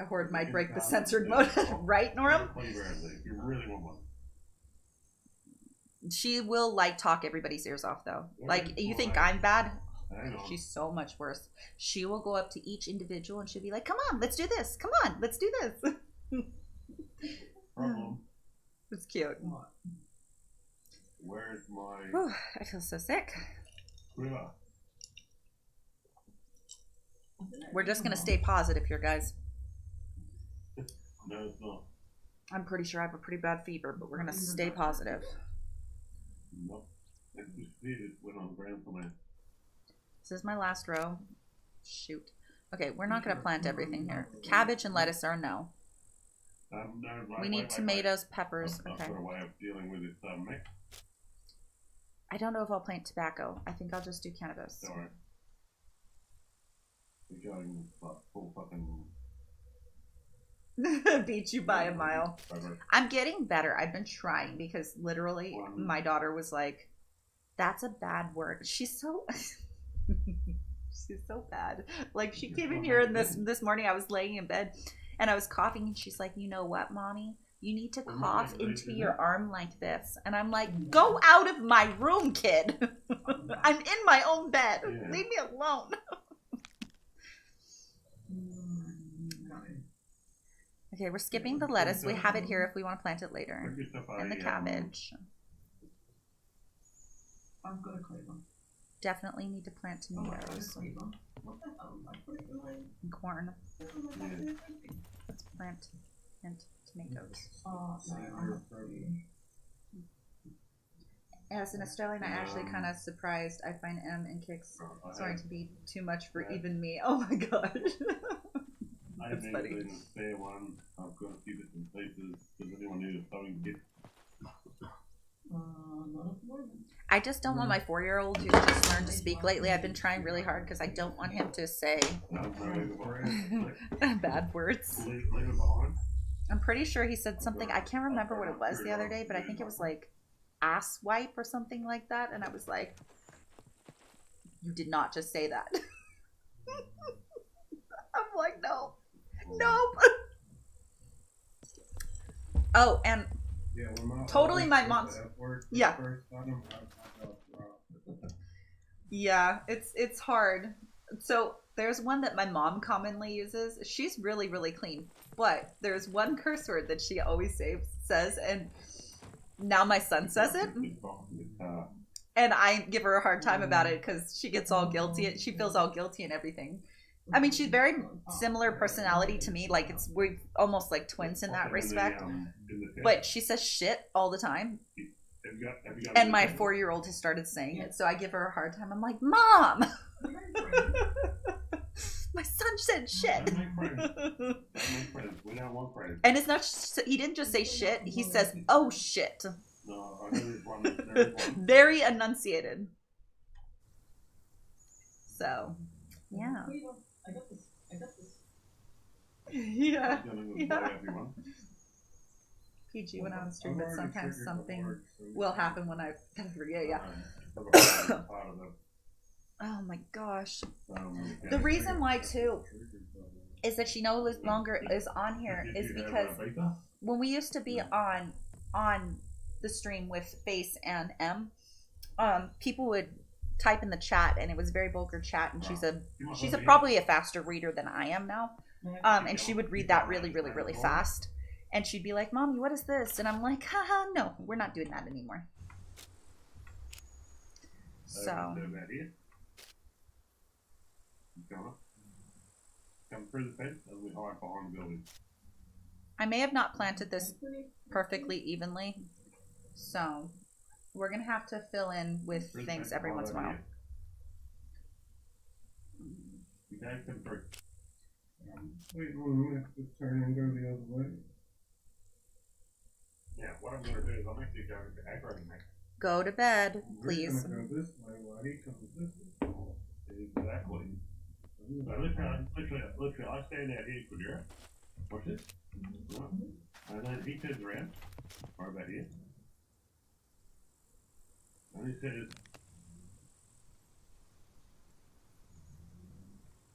A horde might break the censored mode, right, Norm? She will like talk everybody's ears off though. Like you think I'm bad? She's so much worse. She will go up to each individual and she'll be like, "Come on, let's do this. Come on, let's do this." It's cute. Where's my... Whew, I feel so sick. We're just going to stay positive here, guys. No, it's not. I'm pretty sure I have a pretty bad fever, but we're going to stay positive. Nope. It's just it went on ground for me. This is my last row. Shoot. Okay, we're not going to plant everything here. Cabbage and lettuce are a no. We need tomatoes, peppers. Okay. A way of dealing with this mix. I don't know if I'll plant tobacco. I think I'll just do cannabis. Sorry. We're going full fucking... Beat you by a mile. I'm getting better. I've been trying because literally my daughter was like, that's a bad word. She's so... she's so bad. Like she came in here and this morning I was laying in bed and I was coughing and she's like, you know what, mommy? You need to cough into your arm like this. And I'm like, go out of my room, kid. I'm in my own bed. Leave me alone. Okay, we're skipping the lettuce. We have it here if we want to plant it later. And the cabbage. I've got a clover. Definitely need to plant tomatoes. And corn. Let's plant tomatoes. As an Australian, I actually kind of surprised. I find M and Kicks starting to be too much for even me. Oh my god. That's funny. I've spare one. I've got a few bits and pieces. Does anyone need a sewing kit? I just don't want my 4-year-old who just learned to speak lately. I've been trying really hard because I don't want him to say bad words. I'm pretty sure he said something. I can't remember what it was the other day, but I think it was like ass wipe or something like that. And I was like, you did not just say that. I'm like, no. Nope. Oh, and totally my mom's. Yeah. Yeah, it's hard. So there's one that my mom commonly uses. She's really, really clean. But there's one curse word that she always says, and now my son says it. And I give her a hard time about it because she gets all guilty. She feels all guilty and everything. I mean, she's very similar personality to me. Like we're almost like twins in that respect. But she says shit all the time. And my 4-year-old has started saying it, so I give her a hard time. I'm like, Mom! My son said shit. Don't make friends. Don't make friends. We don't want friends. And it's not, he didn't just say shit, he says, oh shit. No, I know there's one. There is one. Very enunciated. So, yeah. I got this. Yeah. I'm gonna Yeah. blow everyone. PG went on stream, but sometimes something will happen when I forget, yeah. Part of Oh my gosh. the, The reason why, too, is that she no longer is on here is because when we used to be on the stream with Face and M, people would type in the chat and it was very vulgar chat, and she's probably a faster reader than I am now, and she would read that really fast, and she'd be like, "Mommy, what is this?" And I'm like, haha, no, we're not doing that anymore. So come through the fence and we hide behind the building. I may have not planted this perfectly evenly, so we're gonna have to fill in with things every once in a while. You guys come through. Wait 1 minute to turn and go the other way. Yeah, what I'm going to do is I'm actually going to aggro him. Go to bed, please. We're gonna go this way while he comes this way. Exactly. So literally, I stand out here, Kudira. Watch this. Right. And then he turns around. Right about here. And he says,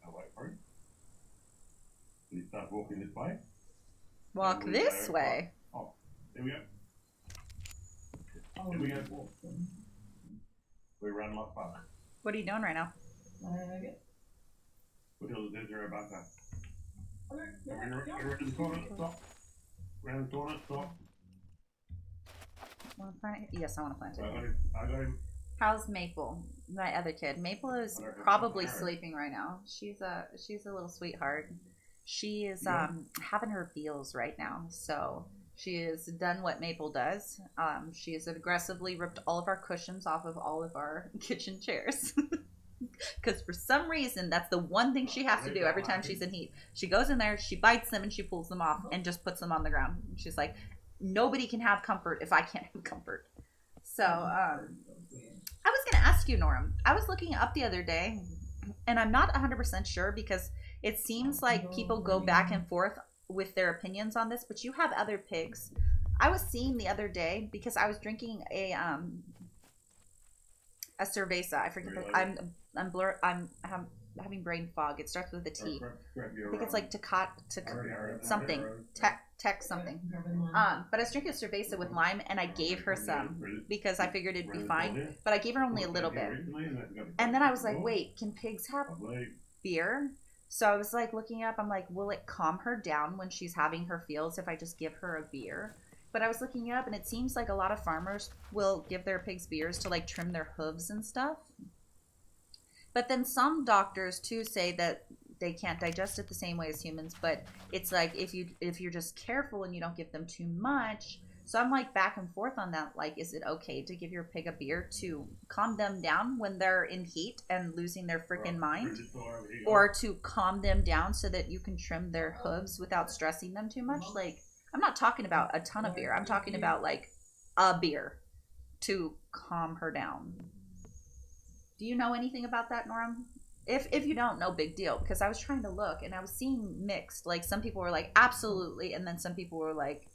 I'll wait for him. And he starts walking this way. Walk this way. Oh, there we go. Oh, Here we go. We run like fuck. What are you doing right now? We're doing the zero about that. Around the corner, stop. Around the corner, stop. Want to plant it? Yes, I want to plant So it. I got him. How's Maple, my other kid? Maple is probably sleeping right now. She's a little sweetheart. She is having her feels right now, so she has done what Maple does. She has aggressively ripped all of our cushions off of all of our kitchen chairs. Because for some reason, that's the one thing she has to do every time she's in heat. She goes in there, she bites them, and she pulls them off and just puts them on the ground. She's like, nobody can have comfort if I can't have comfort. So, I was going to ask you, Norm. I was looking up the other day, and I'm not 100% sure because it seems like people go back and forth with their opinions on this, but you have other pigs. I was seeing the other day because I was drinking a cerveza. I forget I'm having brain fog. It starts with a T. I think it's like something. Tech something. But I was drinking a cerveza with lime, and I gave her some because I figured it'd be fine. But I gave her only a little bit. And then I was like, wait, can pigs have beer? So I was like looking up. I'm like, will it calm her down when she's having her feels if I just give her a beer? But I was looking up, and it seems like a lot of farmers will give their pigs beers to like trim their hooves and stuff. But then some doctors too say that they can't digest it the same way as humans. But it's like if you're just careful and you don't give them too much. So I'm like back and forth on that. Like, is it okay to give your pig a beer to calm them down when they're in heat and losing their freaking mind, or to calm them down so that you can trim their hooves without stressing them too much? Like, I'm not talking about a ton of beer. I'm talking about like a beer to calm her down. Do you know anything about that, Norm? If you don't, no big deal, because I was trying to look and I was seeing mixed. Like, some people were like, absolutely, and then some people were like,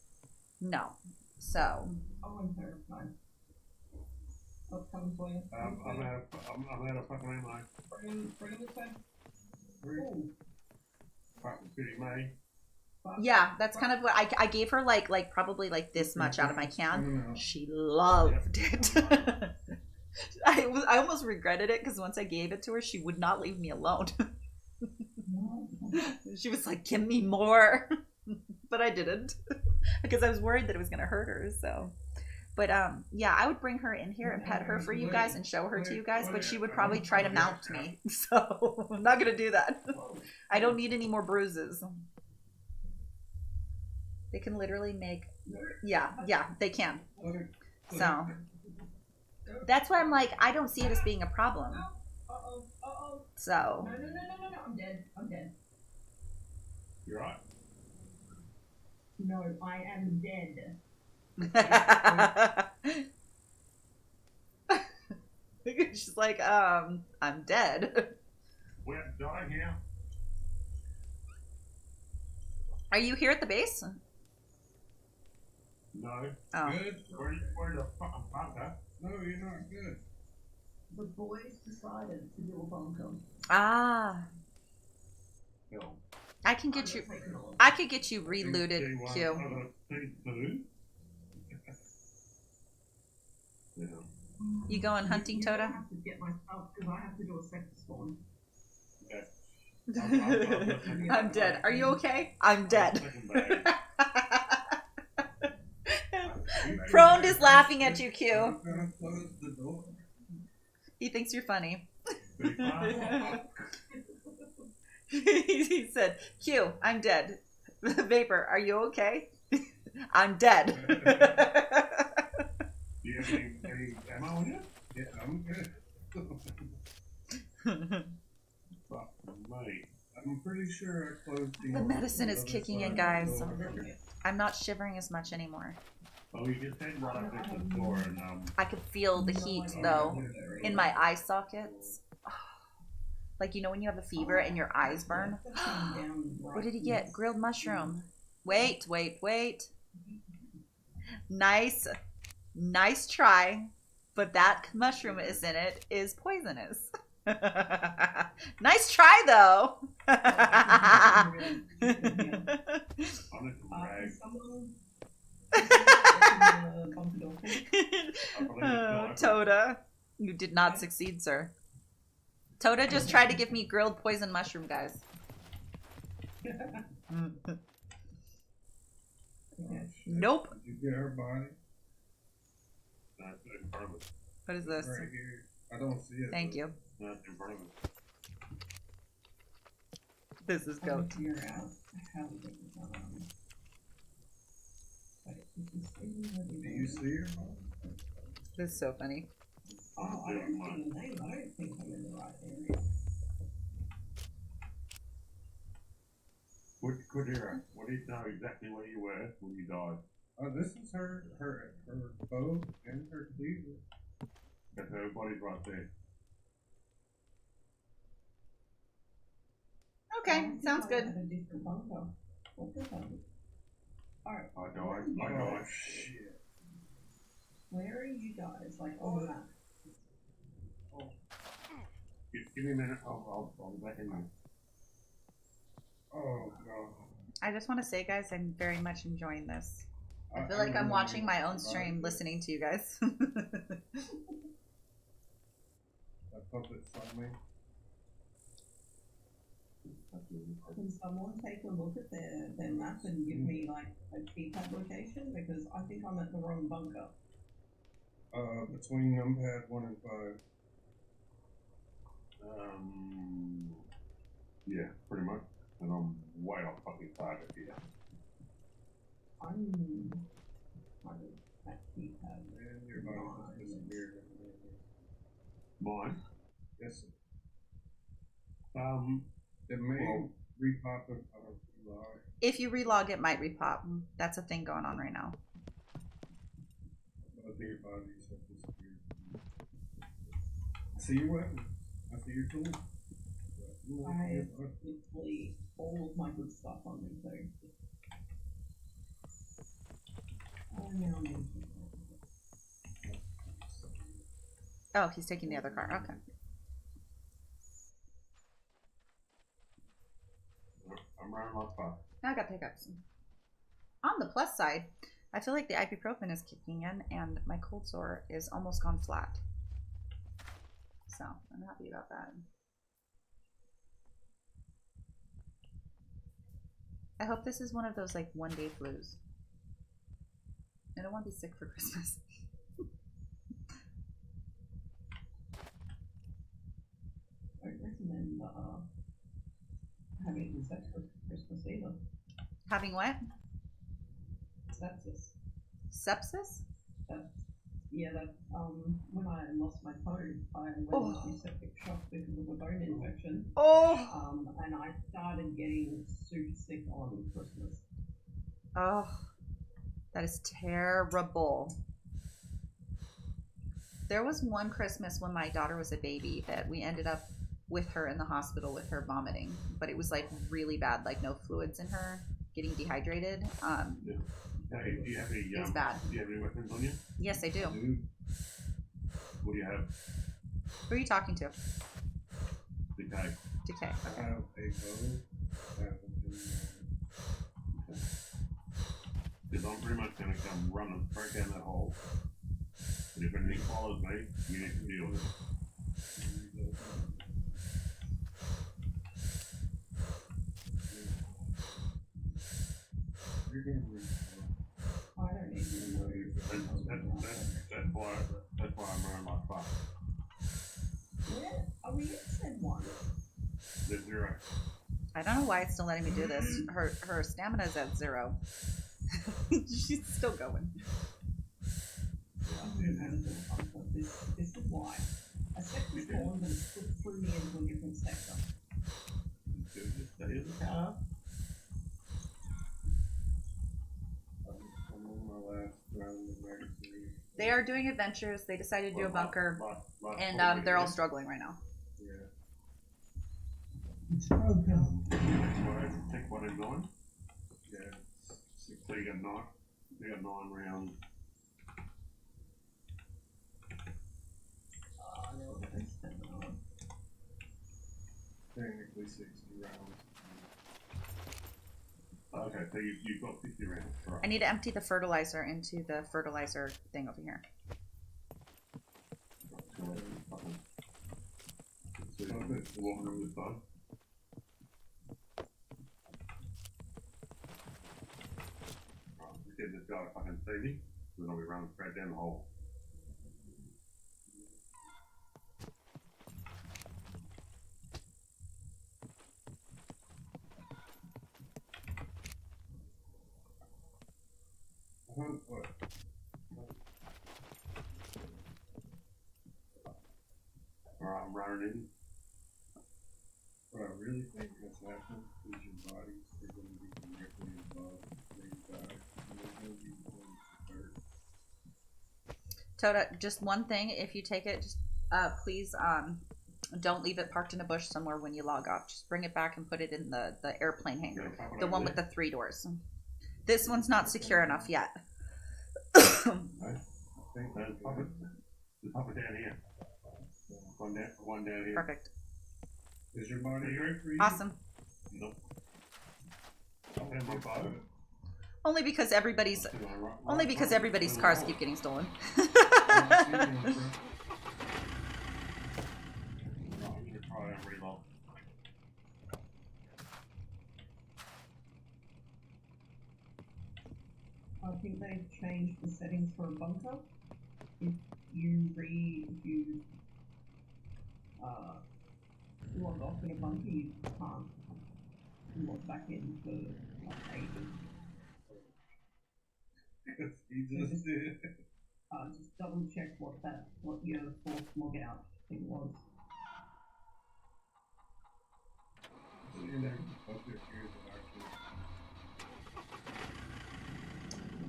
no. So. I'm terrified. What's coming for you? I'm out of fucking ammo. Bring him this way. Fucking shitty me. Yeah, that's kind of what I gave her, like probably like this much out of my can. She loved it. I almost regretted it because once I gave it to her, she would not leave me alone. She was like, give me more. But I didn't because I was worried that it was going to hurt her. So, but yeah, I would bring her in here and pet her for you guys and show her to you guys, but she would probably try to mount me. So I'm not going to do that. I don't need any more bruises. They can literally make, yeah, they can. So that's why I'm like, I don't see it as being a problem. So. No, I'm dead. I'm dead. You're right. No, I am dead. She's like, I'm dead. We have to die here. Are you here at the base? No. Oh. Good. Where the fucking fuck at? No, you're not good. The boys decided to do a bunker. Ah. Hell. I can get you. I could get you relooted, Q. Yeah. You going hunting, You Toda? have to get my stuff because I have to do a sector spawn. Okay. I'm dead. Are you okay? I'm dead. Prone is laughing at you, Q. I'm gonna close the door. He thinks you're funny. He said, Q, I'm dead. Vapor, are you okay? I'm dead. Do you have any ammo in it? Yeah, I'm good. Fuck me. I'm pretty sure I closed The medicine is kicking in, guys. I'm not shivering as much anymore. Oh, you just head right up next to the door and I could feel the heat, though, in my eye sockets. Like, you know when you have a fever and your eyes burn? What did he get? Grilled mushroom. Wait. Nice try. But that mushroom is in it is poisonous. Nice try, though. Toda, you did not succeed, sir. Toda just tried to give me grilled poison mushroom, guys. Nope. Did you get her body? that's in front of us. What is this? Right here. I don't see it. Thank you. That's in front of us. This is goat. Do you see her? This is so funny. Oh, I don't see the name. I don't think I'm in the right area. Kodira, what do you know exactly where you were when you died? Oh, this is her bow and her cleaver. Because her body's right there. Okay, sounds good. Alright. I died. Shit. Where are you guys? Like on the map? Give me a minute, I'll be back in there. Oh, God. I just want to say, guys, I'm very much enjoying this. I feel like I'm watching my own stream listening to you guys. That puppet saw me. Can someone take a look at their map and give me like a keypad location? Because I think I'm at the wrong bunker. Between numpad 1 and 5. Yeah, pretty much. And I'm way off fucking target here. I'm at keypad. Man, your body just disappeared. Mine? Yes, sir. It may repop if I don't relog. If you relog, it might repop. That's a thing going on right now. I think your bodies have disappeared. I see your weapons. I see your tools. I have literally all of my good stuff on me, so. Oh, he's taking the other car. Okay. I'm running my spot. Now I got pickups. On the plus side, I feel like the ibuprofen is kicking in and my cold sore is almost gone flat. So I'm happy about that. I hope this is one of those like one-day flus. I don't want to be sick for Christmas. I recommend having sex for Christmas either. Having what? Sepsis. Sepsis? yeah, that when I lost my toe, I went into septic shock because of a bone infection. And I started getting super sick on Christmas. Oh, that is terrible. There was one Christmas when my daughter was a baby that we ended up with her in the hospital with her vomiting, but it was like really bad, like no fluids in her, getting dehydrated. Do you have any, it was bad. Do you have any weapons on you? Yes, I do. What do you have? Who are you talking to? Decay. Decay. I have a bow. Because I'm pretty much going to come running straight down that hole. And if anything follows me, you need to deal with it. I don't need to know. That's why I'm running like fuck. Where are we at said one? There's 0. I don't know why it's still letting me do this. Her stamina is at 0. She's still going. This is why. A sector's fallen, but it's put through me into a different sector. Just stay in the car. I'm on my last round of magazine. They are doing adventures. They decided to do a bunker, and they're all struggling right now. Yeah. Take one and 9. Yeah. So you got 9. You got 9 rounds. Technically 60 rounds. Okay, so you've got 50 rounds. Right. I need to empty the fertilizer into the fertilizer thing over here. Walking on this side. Get this guy fucking see me, then I'll be running straight down the hole. What? Alright, I'm running in. What I really think has happened is your bodies are going to be directly above where you die. And there's going to be one to Toda, just one thing. If you take it, just please don't leave it parked in a bush somewhere when you log off. Just bring it back and put it in the airplane hangar, the one with the 3 doors. This one's not secure enough yet. I think that's pop it down here. One down here. Perfect. Is your body great for you? Awesome. Nope. I'll have my bottom. Only because everybody's cars keep getting stolen. I think they've changed the settings for a bunker. If you log off in a bunker, you can't log back in for like ages. Just did. Just double check what your forced log out thing was.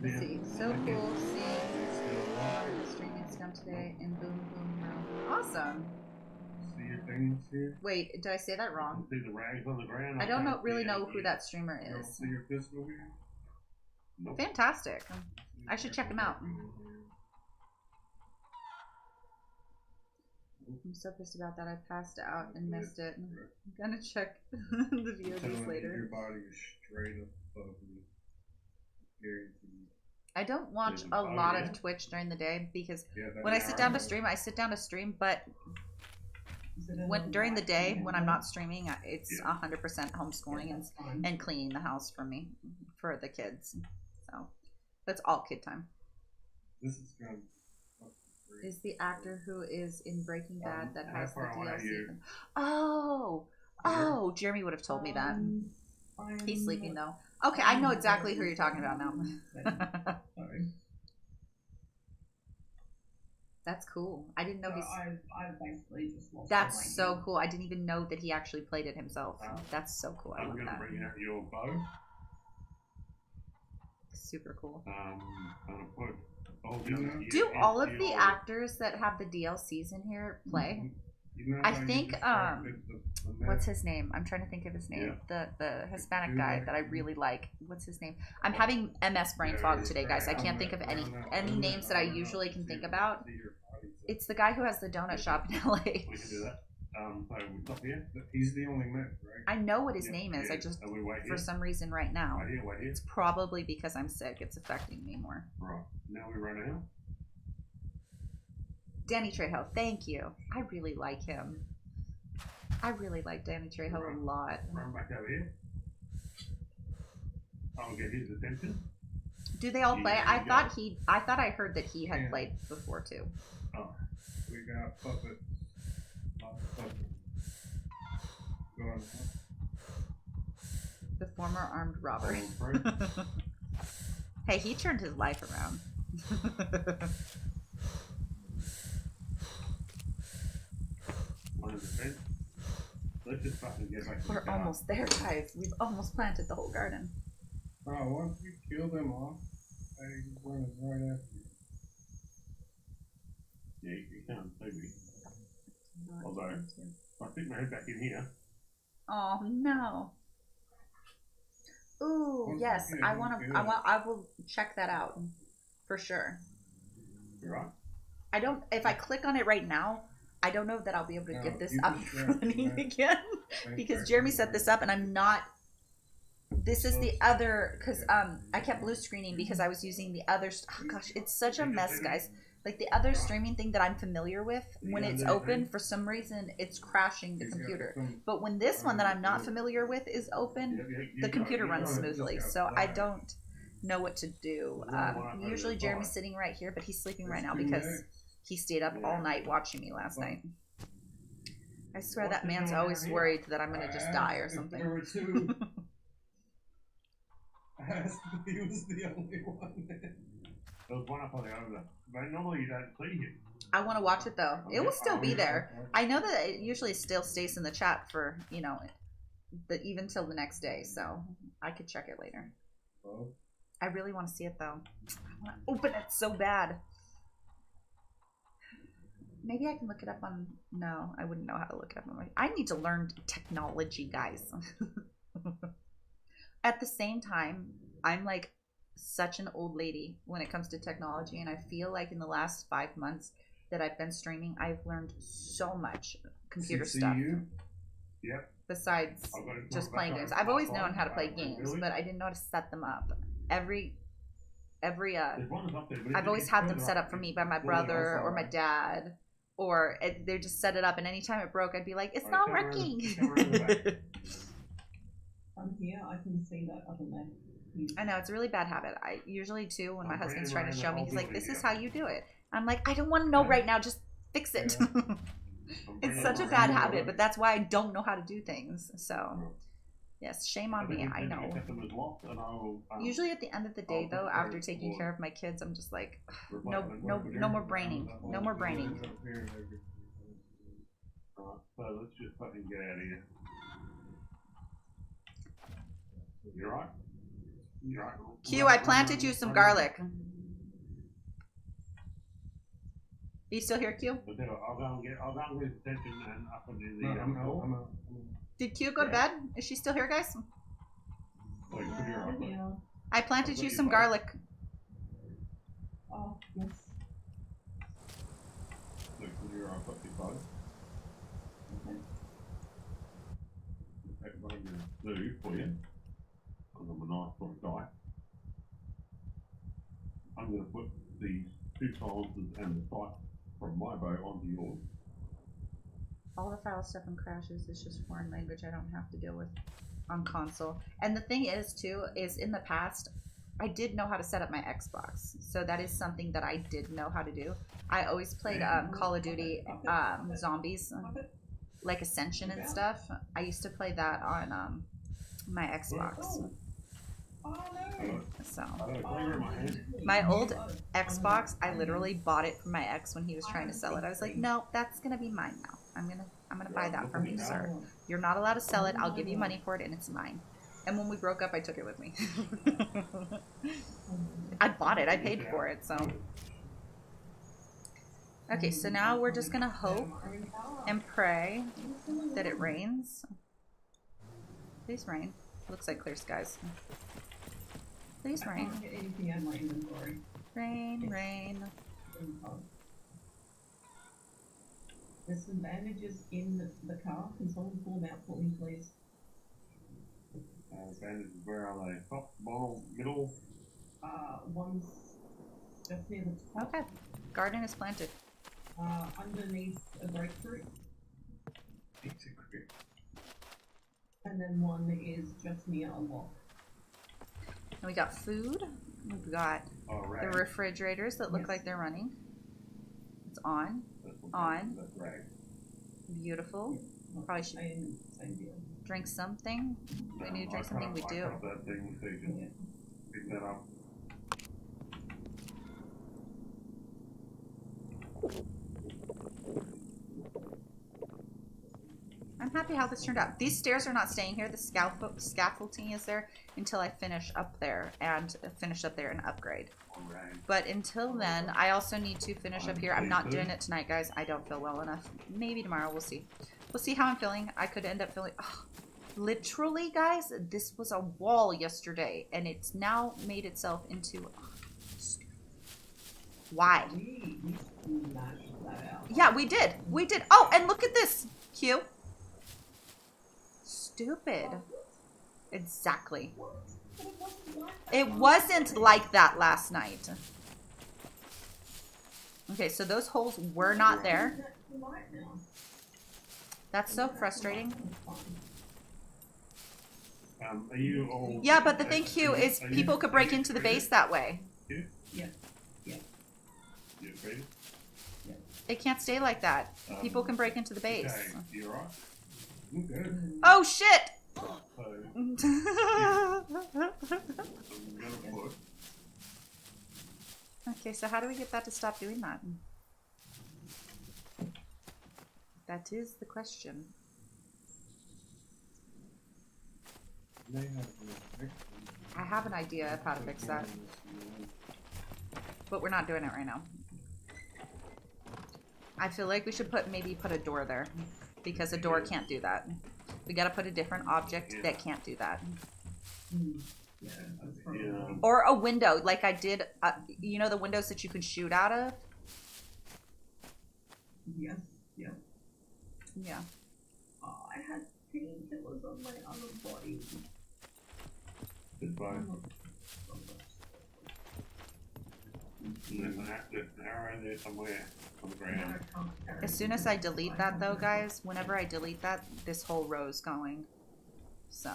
Let's see. So cool seeing the streaming scum today in Boom Boom Room. Awesome. See your things here? Wait, did I say that wrong? See the rags on the ground? I don't really know who that streamer You don't is. see your pistol here? Nope. Fantastic. I should check him out. I'm so pissed about that. I passed out and missed it. I'm gonna check the VODs later. Your body is straight up above me. Guaranteed. I don't watch a lot of Twitch during the day because when I sit down to stream, but during the day when I'm not streaming, it's 100% homeschooling and cleaning the house for me, for the kids. So that's all kid time. This is gonna Is the actor who is in Breaking Bad that has the DLC? you. Oh, Jeremy would have told me that. He's sleeping though. Okay, I know exactly who you're talking about now. Sorry. That's cool. I didn't know So he's. I've basically just lost. That's all my so gear. cool. I didn't even know that he actually played it himself. That's so cool. I I'm love gonna that. bring out your bow. Super cool. I'm gonna put all the Do other gear Do all of into the your- actors that have the DLCs in here play? You know I how you think, distracted the map? What's his name? I'm trying to think of his name. The Hispanic guy that I really like. What's his name? I'm having MS brain fog today, guys. I can't think of any names that I usually can think about. It's the guy who has the donut shop in LA. We can do that. So we stop here. He's the only man, right? I know what his Yeah, name is. yeah. I just, And we wait for here. some reason right now, Wait here. it's probably because I'm sick. It's affecting me more. Right. Now we run out. Danny Trejo, thank you. I really like him. I really like Danny Trejo a lot. Run back over here. I'll get his attention. Do they all play? Yeah, I yeah. thought I heard that he had Yeah. played before too. Oh. We got puppet. Puppet. Going up. The former armed robber. Through. Hey, he turned his life around. One of the friends. Let's just fucking get back to the We're car. almost there, guys. We've almost planted the whole garden. Oh, once we kill them off, I run right after you. Yeah, you can't see me. Although, I stick my head back in here. Oh no. Ooh, Once yes. we get it, I will check that out for sure. You right? I don't. If I click on it right now, I don't know that I'll be able to No, get this you up just and grab running that. again because Jeremy set this up and I'm not. This is the other because I kept blue screening because I was using the other. Oh gosh, it's such a mess, guys. Like the other streaming thing that I'm familiar with, when it's open, for some reason it's crashing the computer. But when this one that I'm not familiar with is open, the computer runs smoothly. So I don't know what to do. Usually Jeremy's sitting right here, but he's sleeping right now because he stayed up all night watching me last night. I swear that man's always worried that I'm gonna just die or something. There were two. I asked if he was the only one. There was one up on the over. But normally you don't see him. I want to watch it though. It will still be there. I know that it usually still stays in the chat for, you know, even till the next day. So I could check it later. Oh. I really want to see it though. I want to open it so bad. Maybe I can look it up on. No, I wouldn't know how to look it up on my. I need to learn technology, guys. At the same time, I'm like such an old lady when it comes to technology, and I feel like in the last 5 months that I've been streaming, I've learned so much computer stuff. Yep. Besides just playing games. I've always known how to play games, but I didn't know how to set them up. I've always had them set up for me by my brother or my dad, or they just set it up, and anytime it broke, I'd be like, it's not working. I'm here, I can see that other man. I know, it's a really bad habit. I usually too, when my husband's trying to show me, he's like, this is how you do it. I'm like, I don't want to know right now, just fix it. It's such a bad habit, but that's why I don't know how to do things. So yes, shame on me, I know. Usually at the end of the day though, after taking care of my kids, I'm just like, no more braining. No more braining. So let's just fucking get out of here. You right? You right? Q, I planted you some garlic. Are you still here, Q? I'll go and get attention and up and in the I'm out. Did Q go to bed? Is she still here, guys? Yeah. I planted you some garlic. Oh, yes. Look, you're on 55. Okay. Take what I'm going to do for you. Because I'm a nice sort of guy. I'm going to put these two silences and the sight from my bow onto yours. All the file stuff and crashes is just foreign language I don't have to deal with on console. And the thing is too, is in the past, I did know how to set up my Xbox. So that is something that I did know how to do. I always played Call of Duty Zombies, like Ascension and stuff. I used to play that on my Xbox. So my my old Xbox, I literally bought it from my ex when he was trying to sell it. I was like, no, that's gonna be mine now. I'm gonna buy that from you, sir. You're not allowed to sell it. I'll give you money for it, and it's mine. And when we broke up, I took it with me. I bought it. I paid for it. So okay, so now we're just gonna hope and pray that it rains. Please rain. Looks like clear skies. Please rain. Rain, rain. There's some bandages in the car. Can someone pull them out for me, please? Bandages, where are they? Top, bottom, middle? One's just near the top. Okay. Garden is planted. Underneath a grapefruit. And then one is just near a lock. And we got food. We've got the refrigerators that look like they're running. It's on. On. Beautiful. Probably should drink something. We need to drink something. We do. Pick that up. I'm happy how this turned out. These stairs are not staying here. The scaffolding is there until I finish up there and upgrade. But until then, I also need to finish up here. I'm not doing it tonight, guys. I don't feel well enough. Maybe tomorrow. We'll see. We'll see how I'm feeling. I could end up feeling... Oh, literally, guys, this was a wall yesterday, and it's now made itself into... Why? Yeah, we did. We did. Oh, and look at this. Q. Stupid. Exactly. It wasn't like that last night. Okay, so those holes were not there. That's so frustrating. Are you all... Yeah, but the thing, Q, is people could break into the base that way. Yeah. Yeah. You ready? It can't stay like that. People can break into the base. Okay, you alright? I'm good. Oh, shit! So, I'm gonna put... Okay, so how do we get that to stop doing that? That is the question. I have an idea of how to fix that. But we're not doing it right now. I feel like we should maybe put a door there. Because a door can't do that. We gotta put a different object that can't do that. Yeah. Or a window, like I did, you know the windows that you can shoot out of? Yes. Yeah. Yeah. Oh, I had painkillers on my other body. Goodbye. There's an arrow there somewhere on the ground. As soon as I delete that though, guys, whenever I delete that, this whole row's going. So,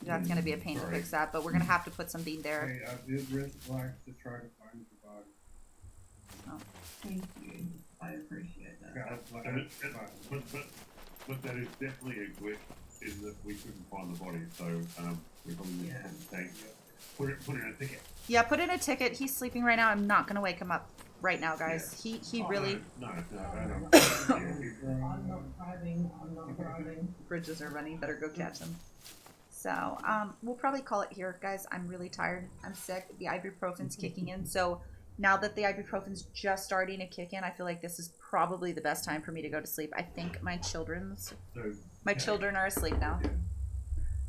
that's going to be a pain to fix that, but we're going to have to put something there. Hey, I did risk life to try to find the body. Oh. Thank you. I appreciate that. But that is definitely a glitch, is that we couldn't find the body, so we're probably going to put it in a ticket. Yeah, put in a ticket. He's sleeping right now. I'm not going to wake him up right now, guys. Yeah. He really... No. I'm not driving. Bridges are running. Better go catch them. So, we'll probably call it here, guys. I'm really tired. I'm sick. The ibuprofen's kicking in. So, now that the ibuprofen's just starting to kick in, I feel like this is probably the best time for me to go to sleep. I think my children are asleep now.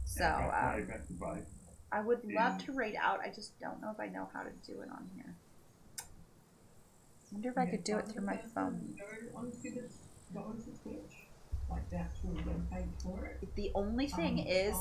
So, I would love to raid out. I just don't know if I know how to do it on here. I wonder if I could do it through my phone. Go onto Twitch. Like the actual web page for it. The only thing is